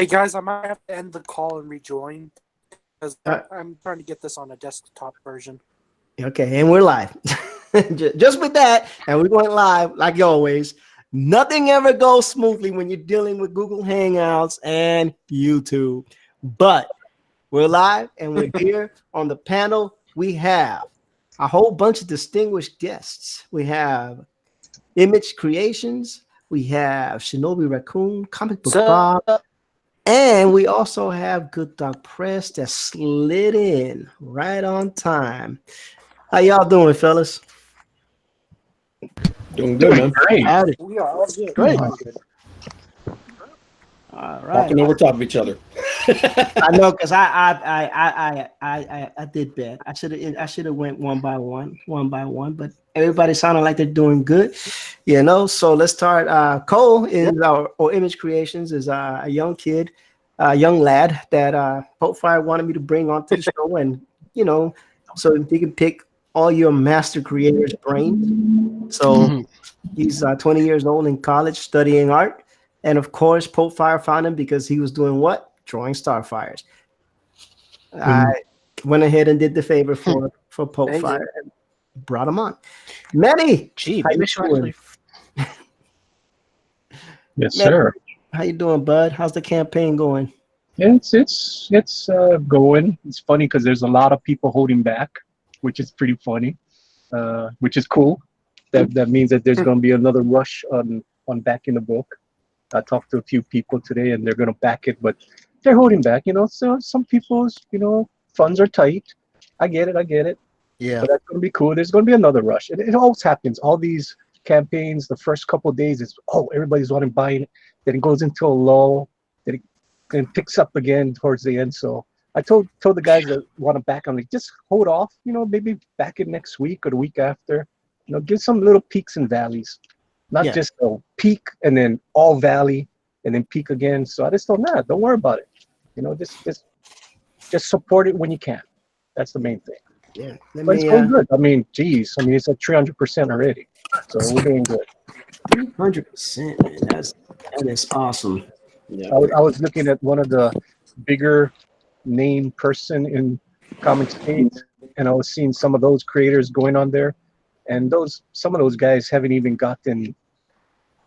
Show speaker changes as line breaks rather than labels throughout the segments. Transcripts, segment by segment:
Hey guys, I might have to end the call and rejoin because I'm trying to get this on a desktop version.
Okay, and we're live. Just with that, and we went live like always. Nothing ever goes smoothly when you're dealing with Google Hangouts and YouTube. But we're live and we're here on the panel. We have a whole bunch of distinguished guests. We have Image Creations. We have Shinobi Raccoon, Comic Book Bob. And we also have Good Dog Press that slid in right on time. How y'all doing, fellas?
Doing good, man.
Great. We are all good.
Great.
All right.
Talking over top of each other.
I know, because I did bad. I should have went one by one, but everybody sounded like they're doing good, you know. So let's start. Cole is or Image Creations is a young kid, a young lad that Potefire wanted me to bring onto the show, and you know, so he can pick all your master creators' brains. So he's 20 years old in college studying art, and of course, Potefire found him because he was doing what? Drawing Starfires. I went ahead and did the favor for Potefire and brought him on. Manny,
Gee,
how you doing?
Yes, sir.
How you doing, bud? How's the campaign going?
It's going. It's funny because there's a lot of people holding back, which is pretty funny, which is cool. That means that there's going to be another rush on backing the book. I talked to a few people today, and they're going to back it, but they're holding back. You know, so some people's funds are tight. I get it.
Yeah,
but that's going to be cool. There's going to be another rush. It always happens. All these campaigns, the first couple of days is everybody's wanting to buy it. Then it goes into a lull. Then it picks up again towards the end. So I told the guys that want to back, I'm like, just hold off. Maybe back it next week or the week after. Give some little peaks and valleys, not just a peak and then all valley and then peak again. So I just told them, don't worry about it. Just support it when you can. That's the main thing.
Yeah,
but it's going good. I mean, geez, it's at 300% already, so we're doing good.
300%, man. That is awesome.
Yeah, I was looking at one of the bigger name person in comic space, and I was seeing some of those creators going on there, and some of those guys haven't even gotten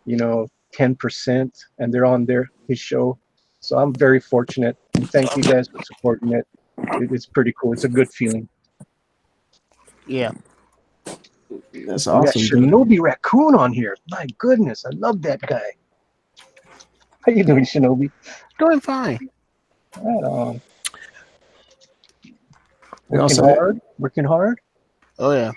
10%, and they're on his show. So I'm very fortunate, and thank you guys for supporting it. It's pretty cool. It's a good feeling.
Yeah, that's awesome.
Shinobi Raccoon on here. My goodness, I love that guy. How you doing, Shinobi?
Doing fine.
Right on. Working hard.
Oh yeah.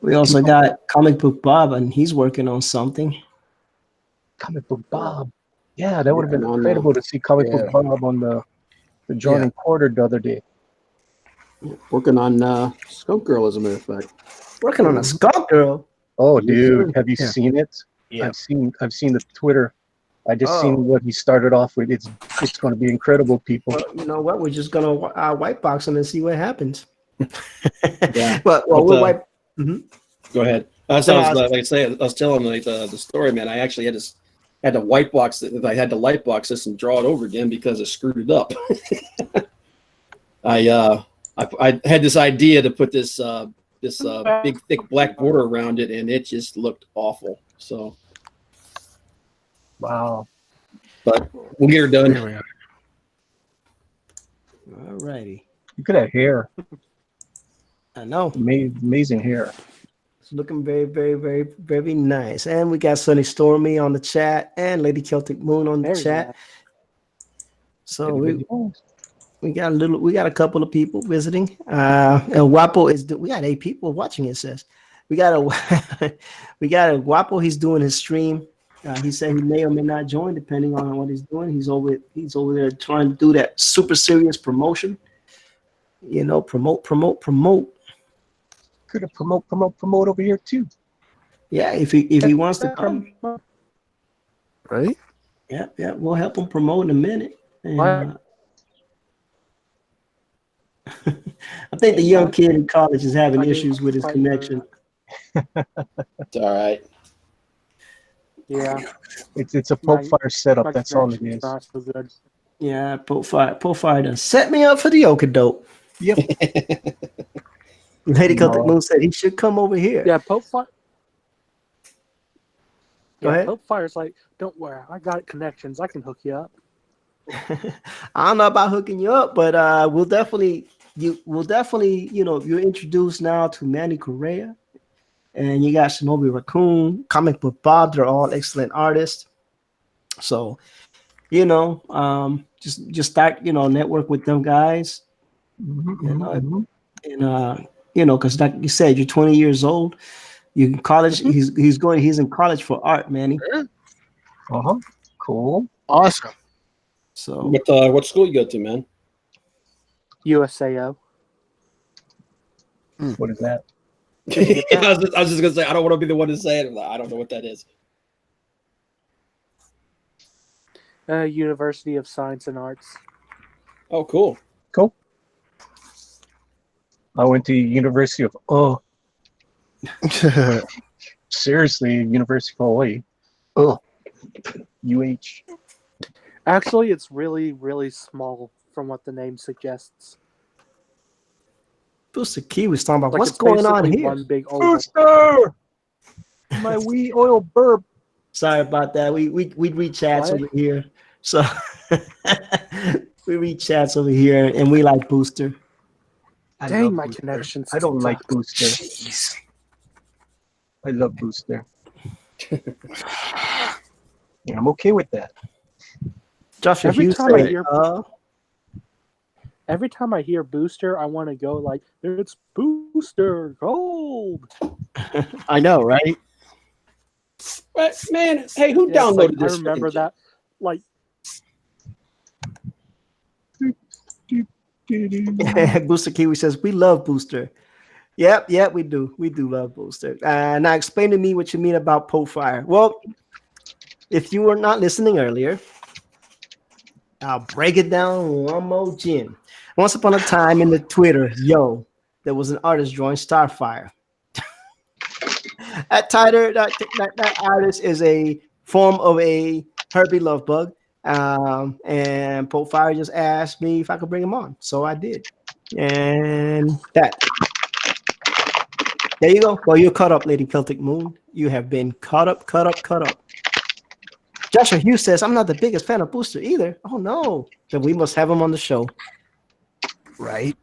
We also got Comic Book Bob, and he's working on something.
Comic Book Bob. Yeah, that would have been incredible to see Comic Book Bob on the drawing quarter the other day.
Working on Skunk Girl, as a matter of fact.
Working on a Skunk Girl.
Oh, dude, have you seen it? Yeah. I've seen the Twitter. I just seen what he started off with. It's going to be incredible, people.
Well, you know what? We're just gonna white box him and see what happens.
Yeah,
but we'll wipe.
Go ahead. I was telling the story, man. I actually had to white box it. I had to light box this and draw it over again because I screwed it up. I had this idea to put this big thick black border around it, and it just looked awful. So,
wow.
But we'll get her done.
All righty.
You could have hair.
I know.
Amazing hair.
It's looking very, very, very, very nice. And we got Sunny Stormy on the chat and Lady Celtic Moon on the chat. Nice. So we got a couple of people visiting. And Guapo we got 8 people watching, it says. We got a Guapo, he's doing his stream. He said he may or may not join depending on what he's doing. He's over there trying to do that super serious promotion. Promote.
Could have promote over here too.
Yeah, if he wants to come.
Right?
Yeah, we'll help him promote in a minute. And, I think the young kid in college is having issues with his connection.
It's all right.
Yeah.
It's a Pope
My-
Fire setup.
My
That's all it
connection's
is.
not so good.
Yeah, Pole Fire done set me up for the okadope.
Yep.
Lady
No.
Celtic Moon said he should come over here.
Yeah, Pope Fire.
Go
Yeah,
ahead.
Pope Fire's like, don't worry, I got connections. I can hook you up.
I don't know about hooking you up, but we'll definitely, you're introduced now to Manny Correa, and you got Shinobi Raccoon, Comic Book Bob. They're all excellent artists. So, just start, network with them guys,
Mhm.
and because like you said, you're 20 years old. You in college. He's in college for art, Manny.
Uh-huh. Cool.
Awesome.
So
What school you go to, man?
USAO.
What is that?
I was just gonna say I don't want to be the one to say it. I don't know what that is.
University of Science and Arts.
Oh, cool.
Cool. I went to University of seriously, University of Hawaii. UH.
Actually, it's really, really small from what the name suggests.
Booster Key was talking about
Like,
what's
it's
going on
basically
here.
One big oval.
Booster! My wee oil burp.
Sorry about that. We read chats
What?
over here. So we read chats over here, and we like Booster.
I
Dang,
love
my
Booster.
connections.
I don't like
suck.
Booster. I love Booster. Yeah, I'm okay with that.
Joshua
Every
Hughes
time I
said,
hear- Every time I hear Booster, I want to go like, it's Booster Gold.
I know, right?
But, man, hey, who
Yeah, it's like,
downloaded
I
this?
remember
thing?
that. Like,
Booster Kiwi says, we love Booster. Yep, we do. We do love Booster. Now explain to me what you mean about Pope Fire. Well, if you were not listening earlier, I'll break it down one more gin. Once upon a time in the Twitter, there was an artist drawing Starfire. That title, that artist is a form of a Herbie Love Bug. And Pope Fire just asked me if I could bring him on. So I did. And there you go. Well, you're caught up, Lady Celtic Moon. You have been caught up. Joshua Hughes says, I'm not the biggest fan of Booster either. Oh, no. Then we must have him on the show.
Right.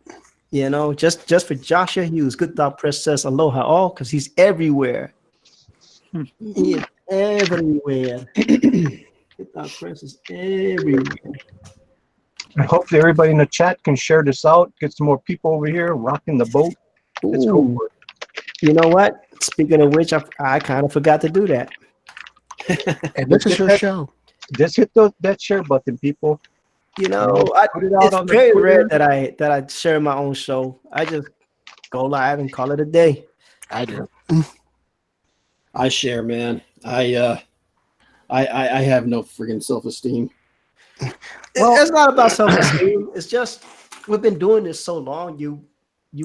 Just for Joshua Hughes. Good Dog Press says aloha all because he's everywhere. He is everywhere. Good Dog Press is everywhere.
I hope that everybody in the chat can share this out, get some more people over here rocking the boat. Let's go
Ooh.
for it.
You know what? Speaking of which, I kind of forgot to do that.
And this is your show.
Just hit that share button, people.
Put it out
on
it's
the
very rare
Twitter.
that I share my own show. I just go live and call it a day.
I do.
I share, man. I have no freaking self-esteem.
It's not about self-esteem. It's just we've been doing this so long. You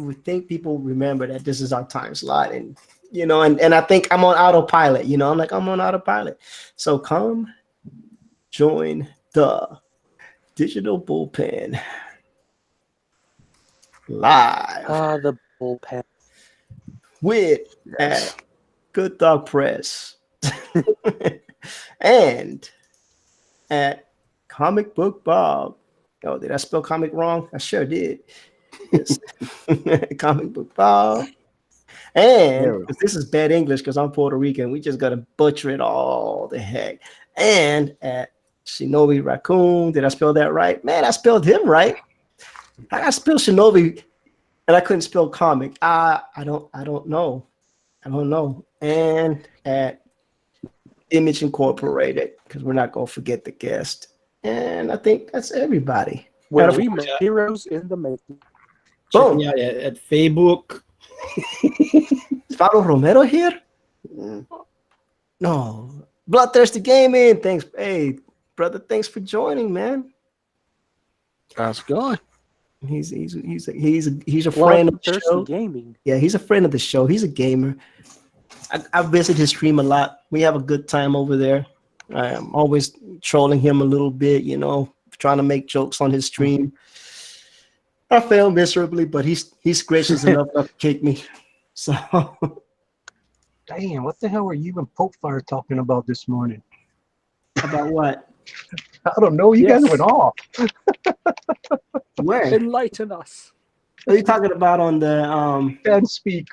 would think people remember that this is our time slot, and I think I'm on autopilot. I'm on autopilot. So come join the Digital Bullpen live
the bullpen.
with at Good Dog Press and at Comic Book Bob. Oh, did I spell comic wrong? I sure did. Yes. Comic Book Bob. And this is bad English because I'm Puerto Rican. We just got to butcher it all the heck. And at Shinobi Raccoon. Did I spell that right? Man, I spelled him right. I spelled Shinobi and I couldn't spell comic. I don't know. And at Image Incorporated, because we're not gonna forget the guest. And I think that's everybody.
Where
Matter
we
of-
make heroes in the making.
Boom.
Yeah, at Facebook.
Is Pablo Romero here? No. Bloodthirsty Gaming. Thanks. Hey, brother, thanks for joining, man.
How's it going?
He's a friend of the
Thirsty
show.
Gaming.
Yeah, he's a friend of the show. He's a gamer. I visit his stream a lot. We have a good time over there. I'm always trolling him a little bit, trying to make jokes on his stream. I fail miserably, but he's gracious enough not to kick me. So,
Damn, what the hell were you and Pope Fire talking about this morning?
about what?
I don't know. You guys went off.
Where?
Enlighten us.
What are you talking about on the
Can't speak.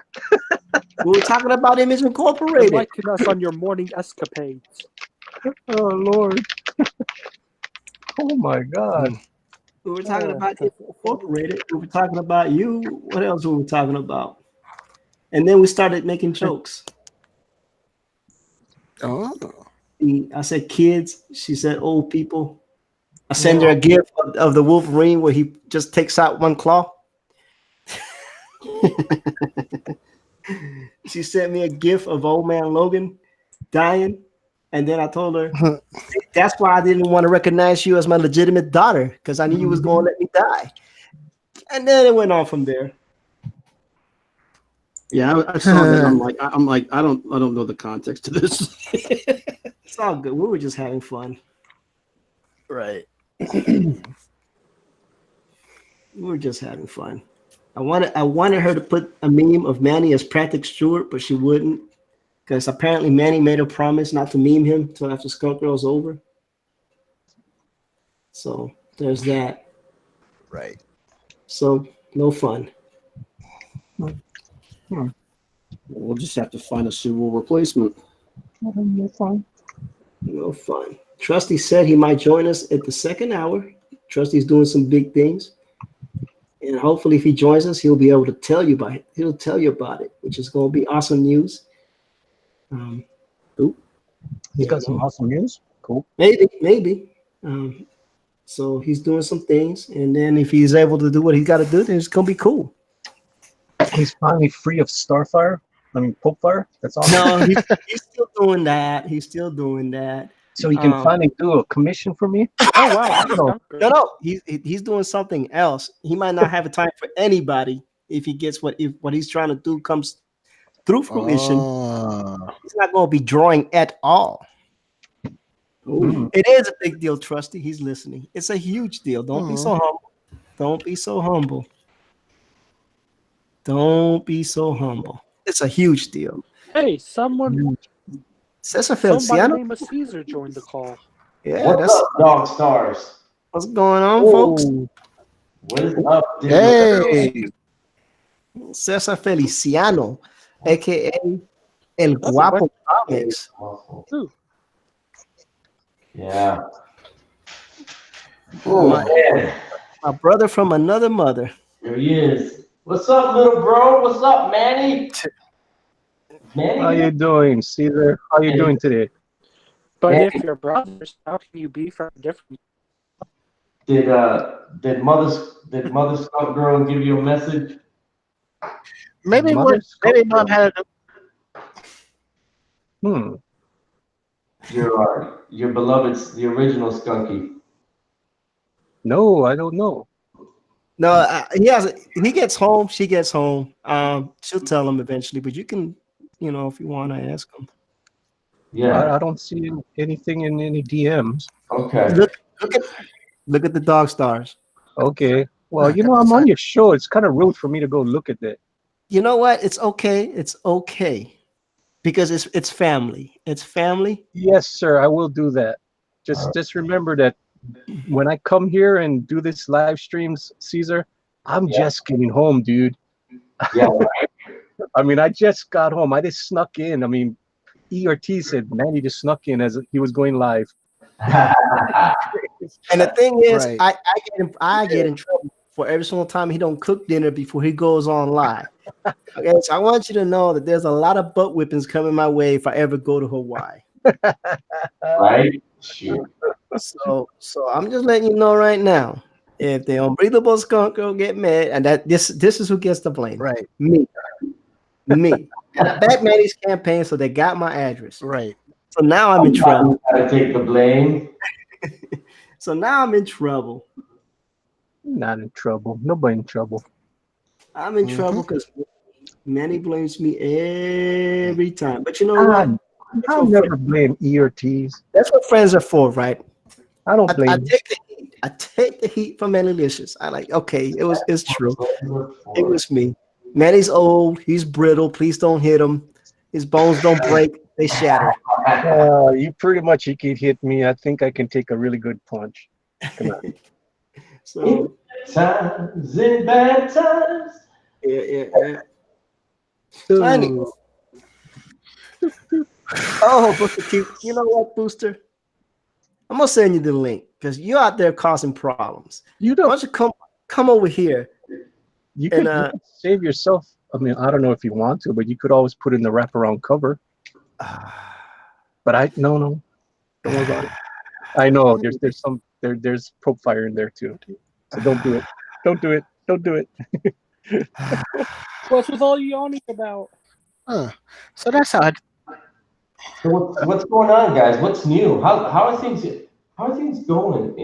we were talking about Image Incorporated.
Enlighten us on your morning escapades.
Oh Lord. Oh my God.
We were talking about Image Incorporated. We were talking about you. What else were we talking about? And then we started making jokes.
Oh.
I said kids. She said old people. I send her a gift of the Wolverine where he just takes out one claw. She sent me a gift of old man Logan dying. And then I told her, that's why I didn't want to recognize you as my legitimate daughter, because I knew you was going to let me die. And then it went on from there.
Yeah, I saw that. I'm like, I don't know the context to this.
It's all good. We were just having fun.
Right.
We were just having fun. I wanted her to put a meme of Manny as Patrick Stewart, but she wouldn't, because apparently Manny made a promise not to meme him until after Skunk Girl's over. So there's that.
Right.
So no fun.
We'll just have to find a suitable replacement.
No fun.
No fun. Trusty said he might join us at the second hour. Trusty's doing some big things. And hopefully if he joins us, he'll be able to tell you about it. He'll tell you about it, which is going to be awesome news.
He's got some awesome news. Cool.
Maybe. So he's doing some things. And then if he's able to do what he's got to do, then it's going to be cool.
He's finally free of Starfire. I mean, Pope Fire. That's awesome.
No, he's still doing that. He's still doing that.
So he can finally do a commission for me.
Oh wow!
No. He's doing something else. He might not have a time for anybody if he gets what he's trying to do comes through fruition. He's not going to be drawing at all. It is a big deal, Trusty. He's listening. It's a huge deal. Don't be so humble. Don't be so humble. Don't be so humble. It's a huge deal.
Hey, someone.
Cesar
Somebody
Feliciano?
named Caesar joined the call.
Yeah,
What's up, Dog Stars?
what's going on, folks.
What is up, dude?
Hey.
Cesar Feliciano, aka El Guapo Comics.
Yeah. Oh, man.
My brother from another mother.
There he is. What's up, little bro? What's up, Manny? Manny?
How you doing, Caesar? How you doing today?
But if you're brothers, how can you be from different?
Did Mother Skunk Girl give you a message?
Maybe
Mother
mom had a
Your beloved's the original Skunky.
No, I don't know.
No, he gets home, she gets home. She'll tell him eventually, but you can, if you want to ask him.
Yeah.
I don't see anything in any DMs.
Okay.
Look at the Dog Stars.
Okay. Well, I'm on your show. It's kind of rude for me to go look at that.
You know what? It's okay. It's okay. Because it's family. It's family.
Yes, sir. I will do that. Just remember that when I come here and do this live streams, Caesar, I'm just getting home, dude.
Yeah.
I mean, I just got home. I just snuck in. I mean, Ortiz said Manny just snuck in as he was going live.
And the thing is,
Right.
I get in trouble for every single time he don't cook dinner before he goes on live. Okay, so I want you to know that there's a lot of butt whippings coming my way if I ever go to Hawaii.
Right? Shoot.
So I'm just letting you know right now. If the Unbreatheable Skunk Girl get mad, and that this is who gets the blame.
right.
Me. And I backed Manny's campaign, so they got my address.
Right.
So now I'm in trouble.
Gotta take the blame.
So now I'm in trouble.
Not in trouble. Nobody in trouble.
I'm in trouble because Manny blames me every time. But you know what?
I'll never blame E or T's.
That's what friends are for, right?
I don't
I
blame you.
take the heat. I take the heat from Manny-licious. I like, okay, it's true. It was me. Manny's old. He's brittle. Please don't hit him. His bones don't break. They shatter.
You can hit me. I think I can take a really good punch. Come on.
So
Times in bad times.
yeah. So anyway. Oh, Booster T, you know what, Booster? I'm gonna send you the link because you're out there causing problems.
You
Why
don't.
don't you come over here?
You could save yourself. I mean, I don't know if you want to, but you could always put in the wraparound cover. But no, don't worry about it. I know there's probe fire in there too. So don't do it. Don't do it. Don't do it.
What's with all you yawning about?
So that's odd.
So what's going on, guys? What's new? How are things going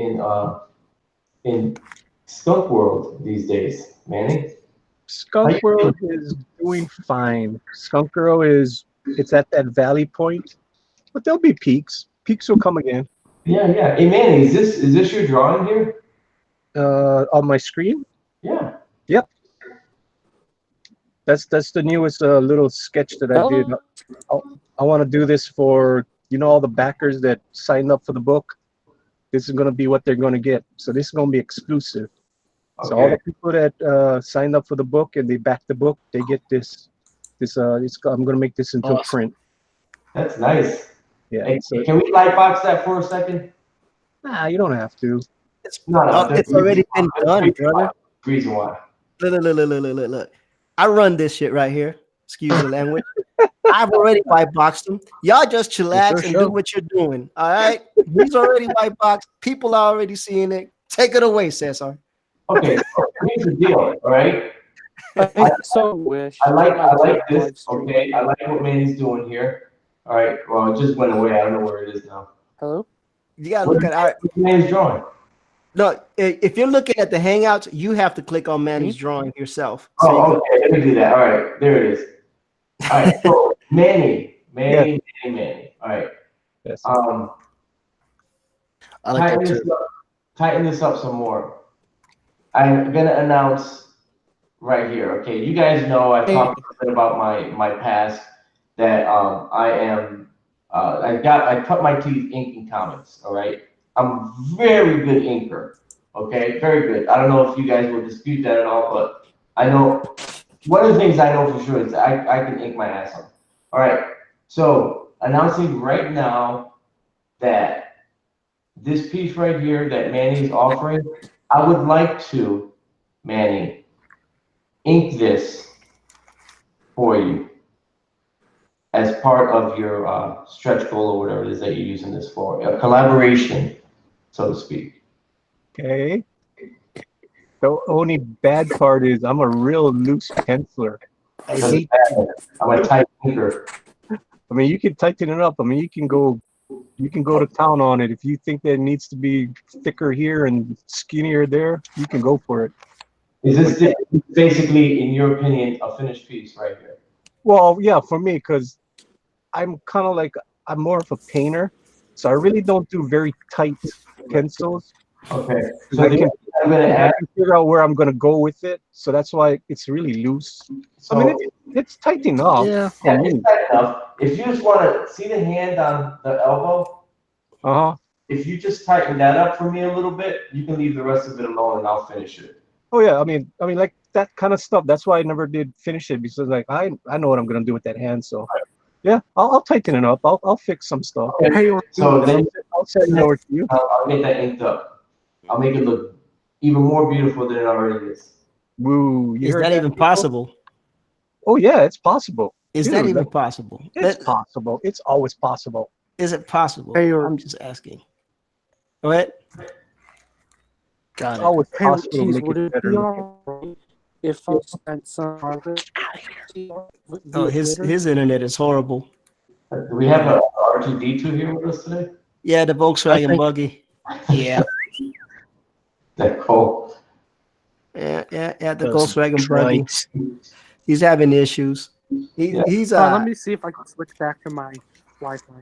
in Skunk World these days, Manny?
Skunk World is doing fine. Skunk Girl it's at that valley point, but there'll be peaks. Peaks will come again.
Yeah. Hey, Manny, is this your drawing here?
On my screen.
Yeah.
Yep. That's the newest little sketch that I did. I want to do this for all the backers that signed up for the book. This is going to be what they're going to get. So this is going to be exclusive.
Okay.
So all the people that signed up for the book and they back the book, they get this. I'm going to make this into a print.
That's nice.
Yeah.
Hey, can we lightbox that for a second?
Nah, you don't have to.
It's already been done, brother.
Reason why.
Look. I run this shit right here. Excuse the language. I've already white boxed them. Y'all just chillax and do what you're doing. All right. He's already white boxed. People are already seeing it. Take it away, Cesar.
Okay. Here's the deal. All right.
I so wish.
I like this. Okay. I like what Manny's doing here. All right. Well, it just went away. I don't know where it is now.
Hello.
You gotta look at
what's Manny's drawing.
No, if you're looking at the Hangouts, you have to click on Manny's drawing yourself.
So okay. Let me do that. All right. There it is. All right. So Manny. All right.
Yes.
I like
tighten this up some more. I'm gonna announce right here. Okay, you guys know I've talked a little bit about my past. That I cut my teeth inking comics. All right, I'm very good inker. Okay, very good. I don't know if you guys will dispute that at all, but I know one of the things I know for sure is I can ink my ass off. All right, so announcing right now that this piece right here that Manny's offering, I would like to, Manny, ink this for you as part of your stretch goal or whatever it is that you're using this for, a collaboration, so to speak.
Okay. The only bad part is I'm a real loose penciler.
I'm a tight inker.
I mean, you can tighten it up. I mean, you can go to town on it. If you think that it needs to be thicker here and skinnier there, you can go for it.
Is this basically, in your opinion, a finished piece right here?
Well, yeah, for me, because I'm kind of like, I'm more of a painter, so I really don't do very tight pencils.
Okay.
So I can figure out where I'm going to go with it, so that's why it's really loose. So, I mean, it's tight enough.
Yeah.
It's tight enough. If you just want to see the hand on the elbow, if you just tighten that up for me a little bit, you can leave the rest of it alone, and I'll finish it.
Oh yeah, I mean, like that kind of stuff. That's why I never did finish it, because like I know what I'm gonna do with that hand. So yeah, I'll tighten it up. I'll fix some stuff.
Okay. So then
I'll send it over to you.
I'll get that inked up. I'll make it look even more beautiful than it already is.
Woo!
Is that even possible?
Oh yeah, it's possible.
Is that even possible?
It's possible. It's always possible.
Is it possible? I'm just asking. Go ahead.
Got it. Always possible to make
would
it
it
better.
be alright if I spent some of it?
Oh, his internet is horrible.
Do we have a R2D2 here with us today?
Yeah, the Volkswagen buggy. Yeah.
That cool.
Yeah, the Volkswagen buggy. He's having issues. He's
let me see if I can switch back to my Wi-Fi.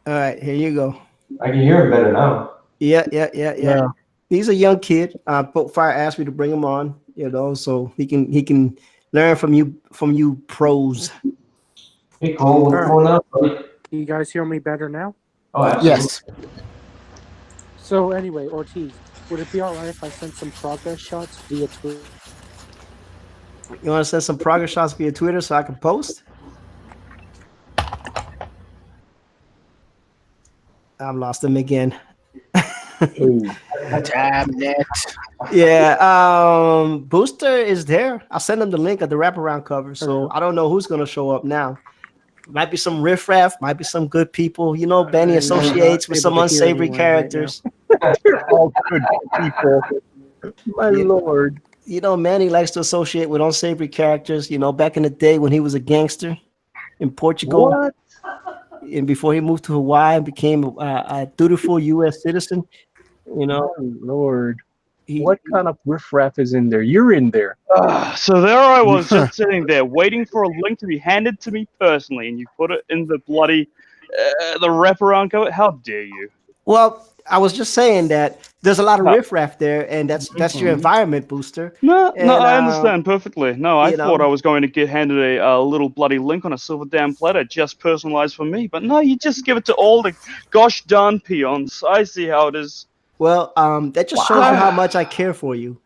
All right, here you go.
I can hear him better now.
Yeah. He's a young kid. Fire asked me to bring him on, so he can learn from you pros.
Hey, Cole, what's going on, buddy?
Can you guys hear me better now?
Oh, absolutely.
Yes.
So anyway, Ortiz, would it be all right if I sent some progress shots via Twitter?
You want to send some progress shots via Twitter so I can post? I've lost him again.
Damn it.
Yeah, Booster is there. I'll send him the link of the wraparound cover. So I don't know who's gonna show up now. Might be some riffraff, might be some good people. Benny associates with some unsavory characters.
They're all good people. My lord.
Manny likes to associate with unsavory characters. Back in the day when he was a gangster in Portugal.
What?
And before he moved to Hawaii and became a dutiful U.S. citizen,
My lord. What kind of riffraff is in there? You're in there.
So there I was just sitting there waiting for a link to be handed to me personally, and you put it in the bloody the wraparound cover. How dare you?
Well, I was just saying that there's a lot of riffraff there, and that's your environment, Booster.
No,
And,
I understand perfectly. No, I
you
thought
know.
I was going to get handed a little bloody link on a silver damn platter just personalized for me, but no, you just give it to all the gosh darn peons. I see how it is.
Well, that just shows you how much I care for you.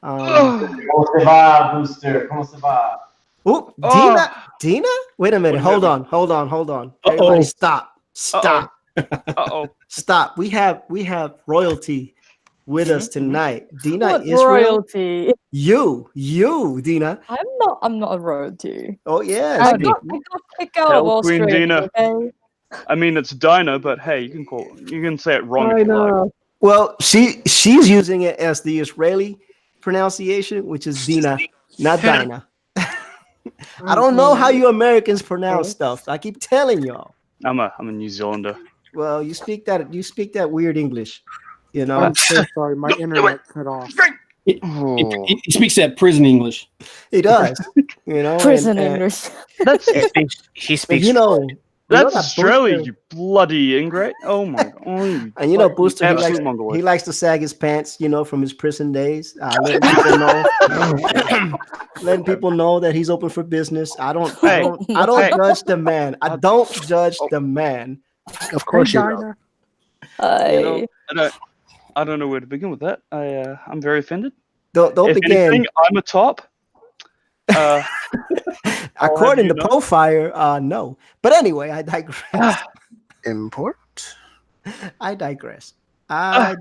¿Cómo se va, Booster? ¿Cómo se va?
Oh, Dina? Wait a minute. Hold on. Everybody stop.
Uh-oh.
Stop. We have royalty with us tonight. Dina
What
Israel.
royalty?
You, Dina.
I'm not a royalty.
Oh yeah.
I got kicked out of
Tell Queen
Australia.
Dina.
Okay?
I mean, it's Dinah, but hey, you can say it wrong if you like.
Well, she's using it as the Israeli pronunciation, which is Dina, not Dinah. I don't know how you Americans pronounce stuff. I keep telling y'all.
I'm a New Zealander.
Well, you speak that weird English,
I'm so sorry, my internet cut off.
He speaks that prison English.
He does,
Prison
and,
English.
That's
He speaks.
that's
that
Australia,
Booster-
you bloody ingrate. Oh my god.
And Booster,
absolute mongoloid.
he likes to sag his pants, from his prison days. Letting people know that he's open for business. I don't judge the man. I don't judge the man.
Of course
Hey,
you don't.
Dina.
I don't know where to begin with that. I'm very offended.
Don't
If
begin.
anything, I'm a top.
According to
you know.
Profire, no. But anyway, I digress.
Import.
I digress. I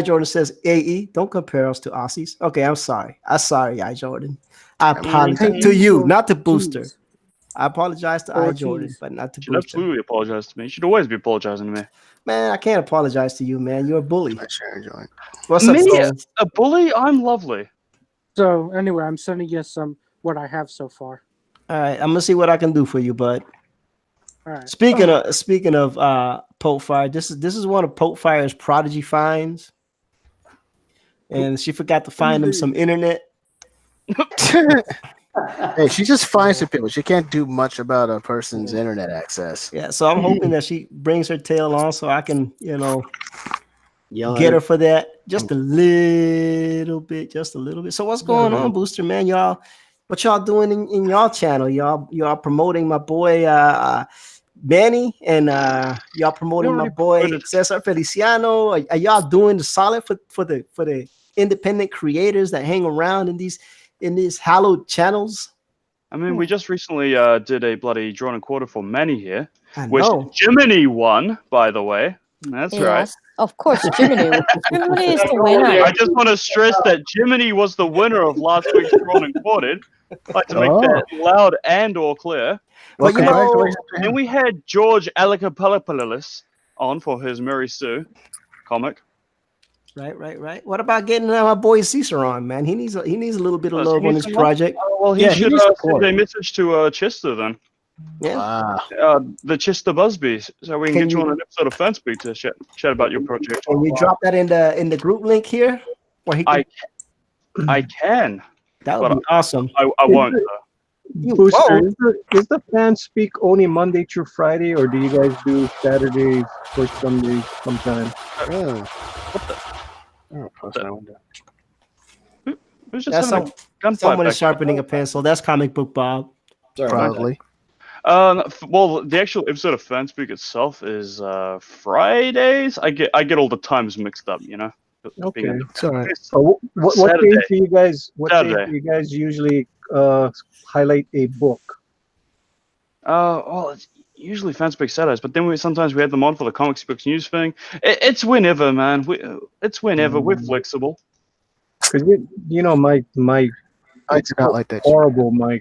Jordan says, AE, don't compare us to Aussies. Okay, I'm sorry. I Jordan. I apologize to you, not to Booster. I apologize to I Jordan, but not to
You should
Booster.
absolutely apologize to me. You should always be apologizing to me.
Man, I can't apologize to you, man. You're a bully.
I share a joint.
What's up,
Me,
Stone?
a bully? I'm lovely.
So anyway, I'm sending you what I have so far.
All right, I'm gonna see what I can do for you, bud.
All right.
Speaking of Pope Fire, this is one of Pope Fire's prodigy finds, and she forgot to find him some internet.
Hey, she just finds the people. She can't do much about a person's internet access.
Yeah, so I'm hoping that she brings her tail on so I can, get her for that just a little bit. So what's going on, Booster, man? What y'all doing in y'all channel? Y'all promoting my boy Manny, and y'all promoting my boy Cesar Feliciano. Are y'all doing the solid for the independent creators that hang around in these hallowed channels?
I mean, we just recently did a bloody drawn and quarter for Manny here,
I
which
know.
Jiminy won, by the way. That's right.
Yes, of course, Jiminy. Jiminy is the winner.
I just want to stress that Jiminy was the winner of last week's drawn and quartered. I'd like to make that loud and or clear.
Well,
Congratulations to him.
Then we had George Alicapalapalalis on for his Mary Sue comic.
Right. What about getting my boy Cesar on, man? He needs a little bit of
Does
love
he
on
need
this
some
project.
Well, he
Yeah, he
should
needs
send
support.
a message to Chester then.
Yeah.
Wow.
The Chester Busby, so we can
Can
get you
you-
on an episode of Fanspeak to chat about your project.
Can we drop that in the group link here? Or he can,
I can,
that would
but
be awesome.
I won't. Though.
Booster,
Whoa.
is the fan speak only Monday through Friday, or do you guys do Saturdays or Sundays sometimes?
Yeah.
Who's just
That's
having a gunfight
someone
back
is sharpening a pencil. That's comic book Bob.
Sorry about that.
Probably.
Well, the actual episode of Fanspeak itself is Fridays. I get all the times mixed up, you know.
Okay.
It's all right.
So what
Saturday.
days do you guys? What days
Saturday.
do you guys usually highlight a book?
Well, it's usually Fanspeak Saturdays, but then sometimes we have them on for the comics books news thing. It's whenever, man. It's whenever. We're flexible.
Because you know my
I do not like that.
horrible my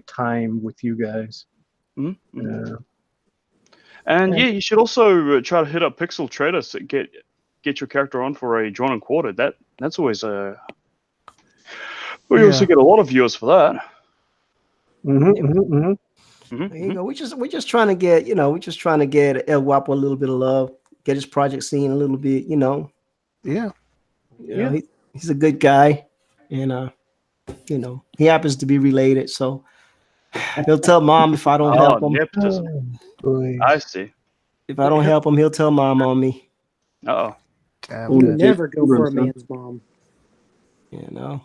time with you guys.
Mm-hmm.
Yeah.
And yeah, you should also try to hit up Pixel Trader to get your character on for a drawn and quartered. That's always we also get a lot of viewers for that.
There you go. We're just trying to get, we're just trying to get El Guapo a little bit of love, get his project seen a little bit,
Yeah.
He's a good guy, and he happens to be related, so he'll tell mom if I don't help him.
Nepotism.
Boy.
I see.
If I don't help him, he'll tell mom on me.
Uh-oh.
You never go for a man's mom.
It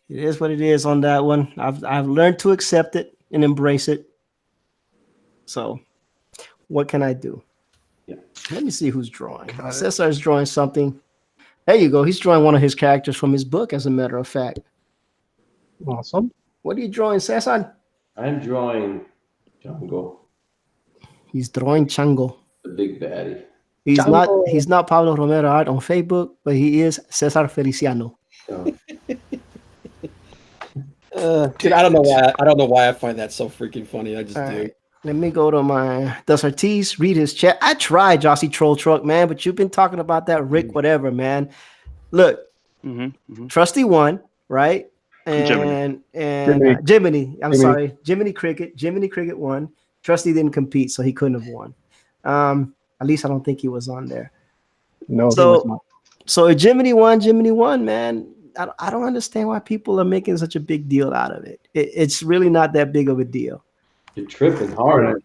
is what it is on that one. I've learned to accept it and embrace it. So, what can I do?
Yeah.
Let me see who's drawing. Cesar's drawing something. There you go. He's drawing one of his characters from his book, as a matter of fact.
Awesome.
What are you drawing, Cesar?
I'm drawing Chango,
He's drawing Chango.
the big baddie.
He's not Pablo Romero Art on Facebook, but he is Cesar Feliciano.
So,
Dude, I don't know why I find that so freaking funny. I just
All
do.
right. Let me go to my. Does Ortiz read his chat? I tried, Jossie Troll Truck, man, but you've been talking about that Rick, whatever, man. Look, Trusty won, right? And Jiminy. Jiminy Cricket. Jiminy Cricket won. Trusty didn't compete, so he couldn't have won. At least I don't think he was on there.
No, he was not.
So if Jiminy won, man. I don't understand why people are making such a big deal out of it. It's really not that big of a deal.
you're tripping hard.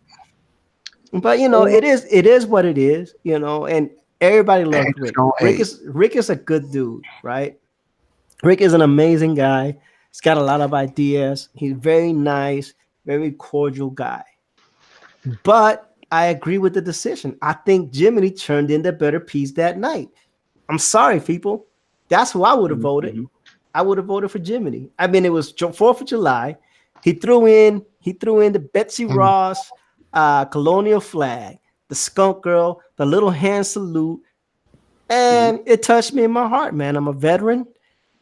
But it is what it is, and everybody loves Rick. Rick is a good dude, right? Rick is an amazing guy. He's got a lot of ideas. He's very nice, very cordial guy. But I agree with the decision. I think Jiminy turned in the better piece that night. I'm sorry, people. That's who I would have voted. I would have voted for Jiminy. I mean, it was 4th of July. He threw in the Betsy Ross colonial flag, the skunk girl, the little hand salute, and it touched me in my heart, man. I'm a veteran.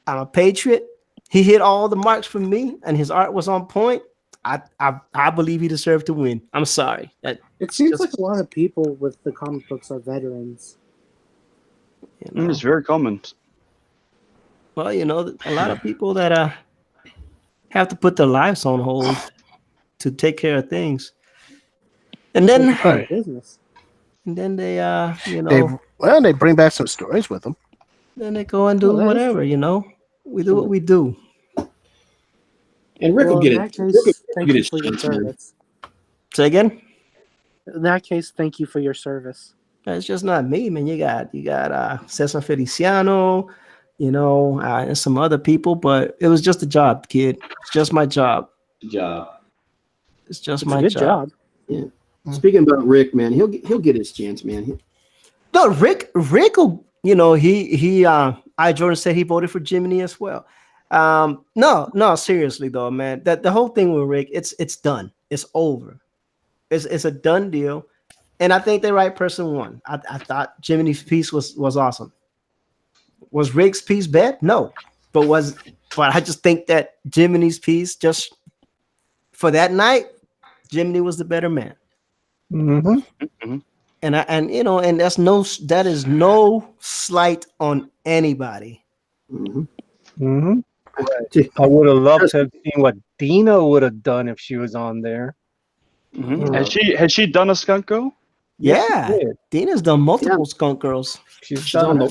I'm a patriot. He hit all the marks for me, and his art was on point. I believe he deserved to win. I'm sorry.
It seems like a lot of people with the comic books are veterans.
It's very common.
Well, a lot of people that have to put their lives on hold to take care of things, and then
business.
And then they
they bring back some stories with them.
Then they go and do whatever. We do what we do.
And Rick will get it.
Thank you for your service.
Say again.
In that case, thank you for your service.
It's just not me, man. You got Cesar Feliciano, and some other people, but it was just a job, kid. It's just my job. It's just my job.
Yeah. Speaking about Rick, man, he'll get his chance, man.
No, Rick will. I Jordan said he voted for Jiminy as well. No, seriously though, man. That the whole thing with Rick, it's done. It's over. It's a done deal. And I think the right person won. I thought Jiminy's piece was awesome. Was Rick's piece bad? No. But I just think that Jiminy's piece, just for that night, Jiminy was the better man. And that is no slight on anybody.
I would have loved to have seen what Dina would have done if she was on there.
Has she done a skunk girl?
Yeah, Dina's done multiple skunk girls.
She's on the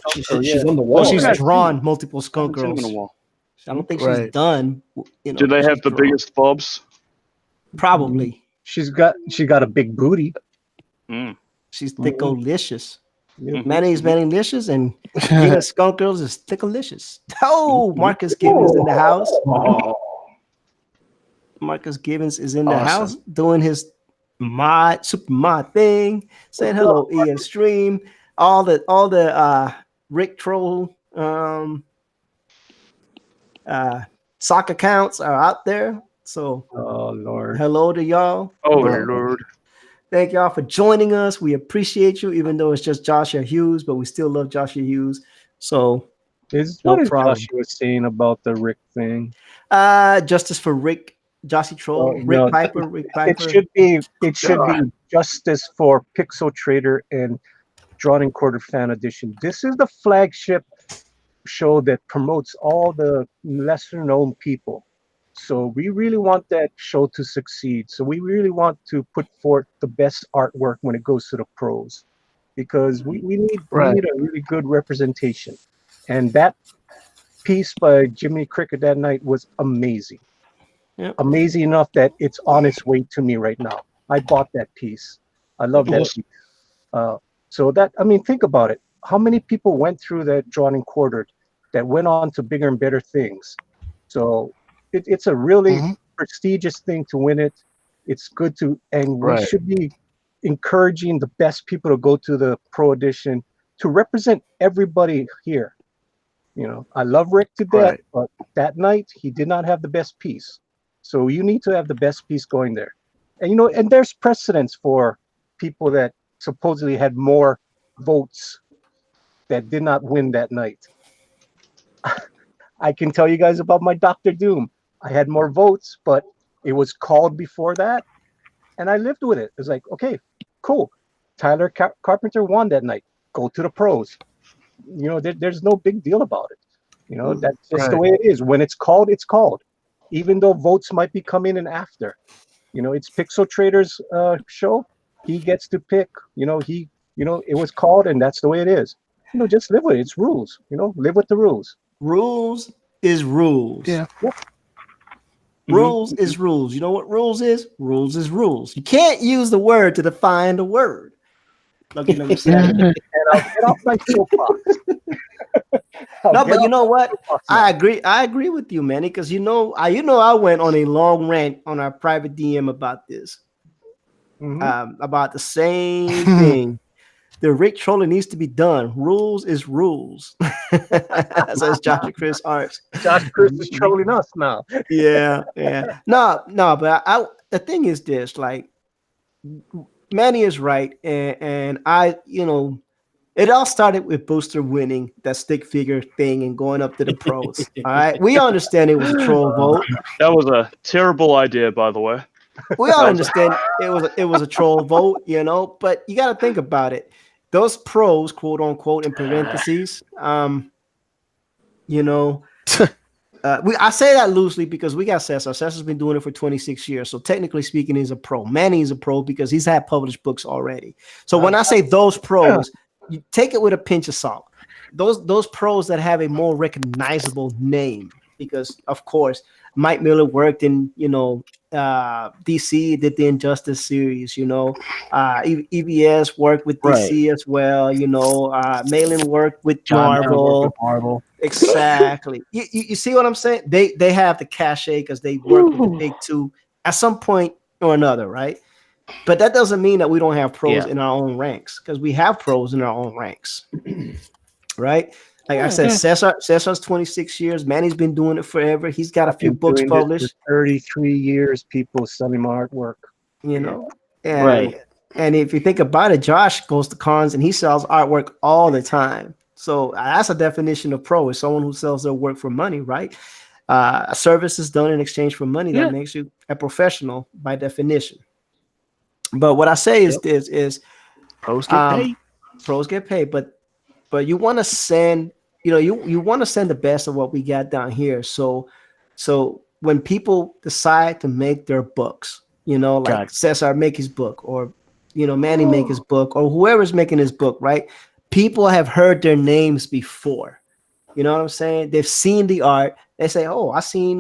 wall.
Well, she's drawn multiple skunk girls. I don't think she's done.
Do they have the biggest bobs?
Probably.
She got a big booty.
She's thickolicious.
Yep.
Manny's Mannylicious, and Gina Skunk Girls is thickolicious. Oh, Marcus Gibbons in the house. Marcus Gibbons is in the house doing his super mod thing. Saying hello, Ian Stream. All the Rick Troll sock accounts are out there. So
oh Lord,
hello to y'all.
Oh Lord.
Thank y'all for joining us. We appreciate you, even though it's just Joshua Hughes, but we still love Joshua Hughes. So
what is Joshua saying about the Rick thing?
Justice for Rick, Joshy Troll, Rick Piper.
It should be justice for Pixel Trader and Drawn and Quarter Fan Edition. This is the flagship show that promotes all the lesser known people. So we really want that show to succeed. So we really want to put forth the best artwork when it goes to the pros, because we need a really good representation. And that piece by Jimmy Cricket that night was amazing. Yep. Amazing enough that it's on its way to me right now. I bought that piece. I love that piece. So that, I mean, think about it. How many people went through that Drawn and Quartered that went on to bigger and better things? So it's a really prestigious thing to win it. It's good to, and we should be encouraging the best people to go to the Pro Edition to represent everybody here. You know, I love Rick to death, but that night he did not have the best piece. So you need to have the best piece going there. And, you know, and there's precedence for people that supposedly had more votes that did not win that night. I can tell you guys about my Dr. Doom. I had more votes, but it was called before that, and I lived with it. It's like, okay, cool. Tyler Carpenter won that night. Go to the pros. You know, there's no big deal about it. You know, that's just the way it is. When it's called, it's called. Even though votes might be coming in after. You know, it's Pixel Trader's show. He gets to pick. You know, it was called, and that's the way it is. You know, just live with it. It's rules. You know, live with the rules.
Rules is rules.
Yeah.
Yep.
Rules is rules. You know what rules is? Rules is rules. You can't use the word to define the word. Look at me saying.
And I'll get off my soapbox.
No, but you know what? I agree with you, Manny, because I went on a long rant on our private DM about this. About the same thing. The Rick trolling needs to be done. Rules is rules. Says Josh Chris Arts.
Josh Chris is trolling us now.
Yeah. No, but the thing is this, like, Manny is right, and I, it all started with Booster winning that stick figure thing and going up to the pros. All right, we understand it was a troll vote.
That was a terrible idea, by the way.
We all understand it was a troll vote, but you got to think about it. Those pros, quote unquote, in parentheses, I say that loosely because we got Cesar. Cesar's been doing it for 26 years. So technically speaking, he's a pro. Manny is a pro because he's had published books already. So when I say those pros, you take it with a pinch of salt. Those pros that have a more recognizable name, because of course Mike Miller worked in DC, did the Injustice series, EBS worked with DC as well, Malin worked with Marvel. Exactly. You see what I'm saying? They have the cachet because they work with the big two at some point or another, right? But that doesn't mean that we don't have pros in our own ranks, because we have pros in our own ranks, right? Like I said, Cesar's 26 years. Manny's been doing it forever. He's got a few books published.
33 years, people selling my artwork.
And if you think about it, Josh goes to cons and he sells artwork all the time. So that's a definition of pro, is someone who sells their work for money, right? A service is done in exchange for money. That makes you a professional by definition. But what I say is this: is
pros get paid.
Pros get paid, but you want to send, you want to send the best of what we got down here. So when people decide to make their books, like Cesar make his book, or Manny make his book, or whoever's making his book, right? People have heard their names before. You know what I'm saying? They've seen the art. They say, "Oh, I seen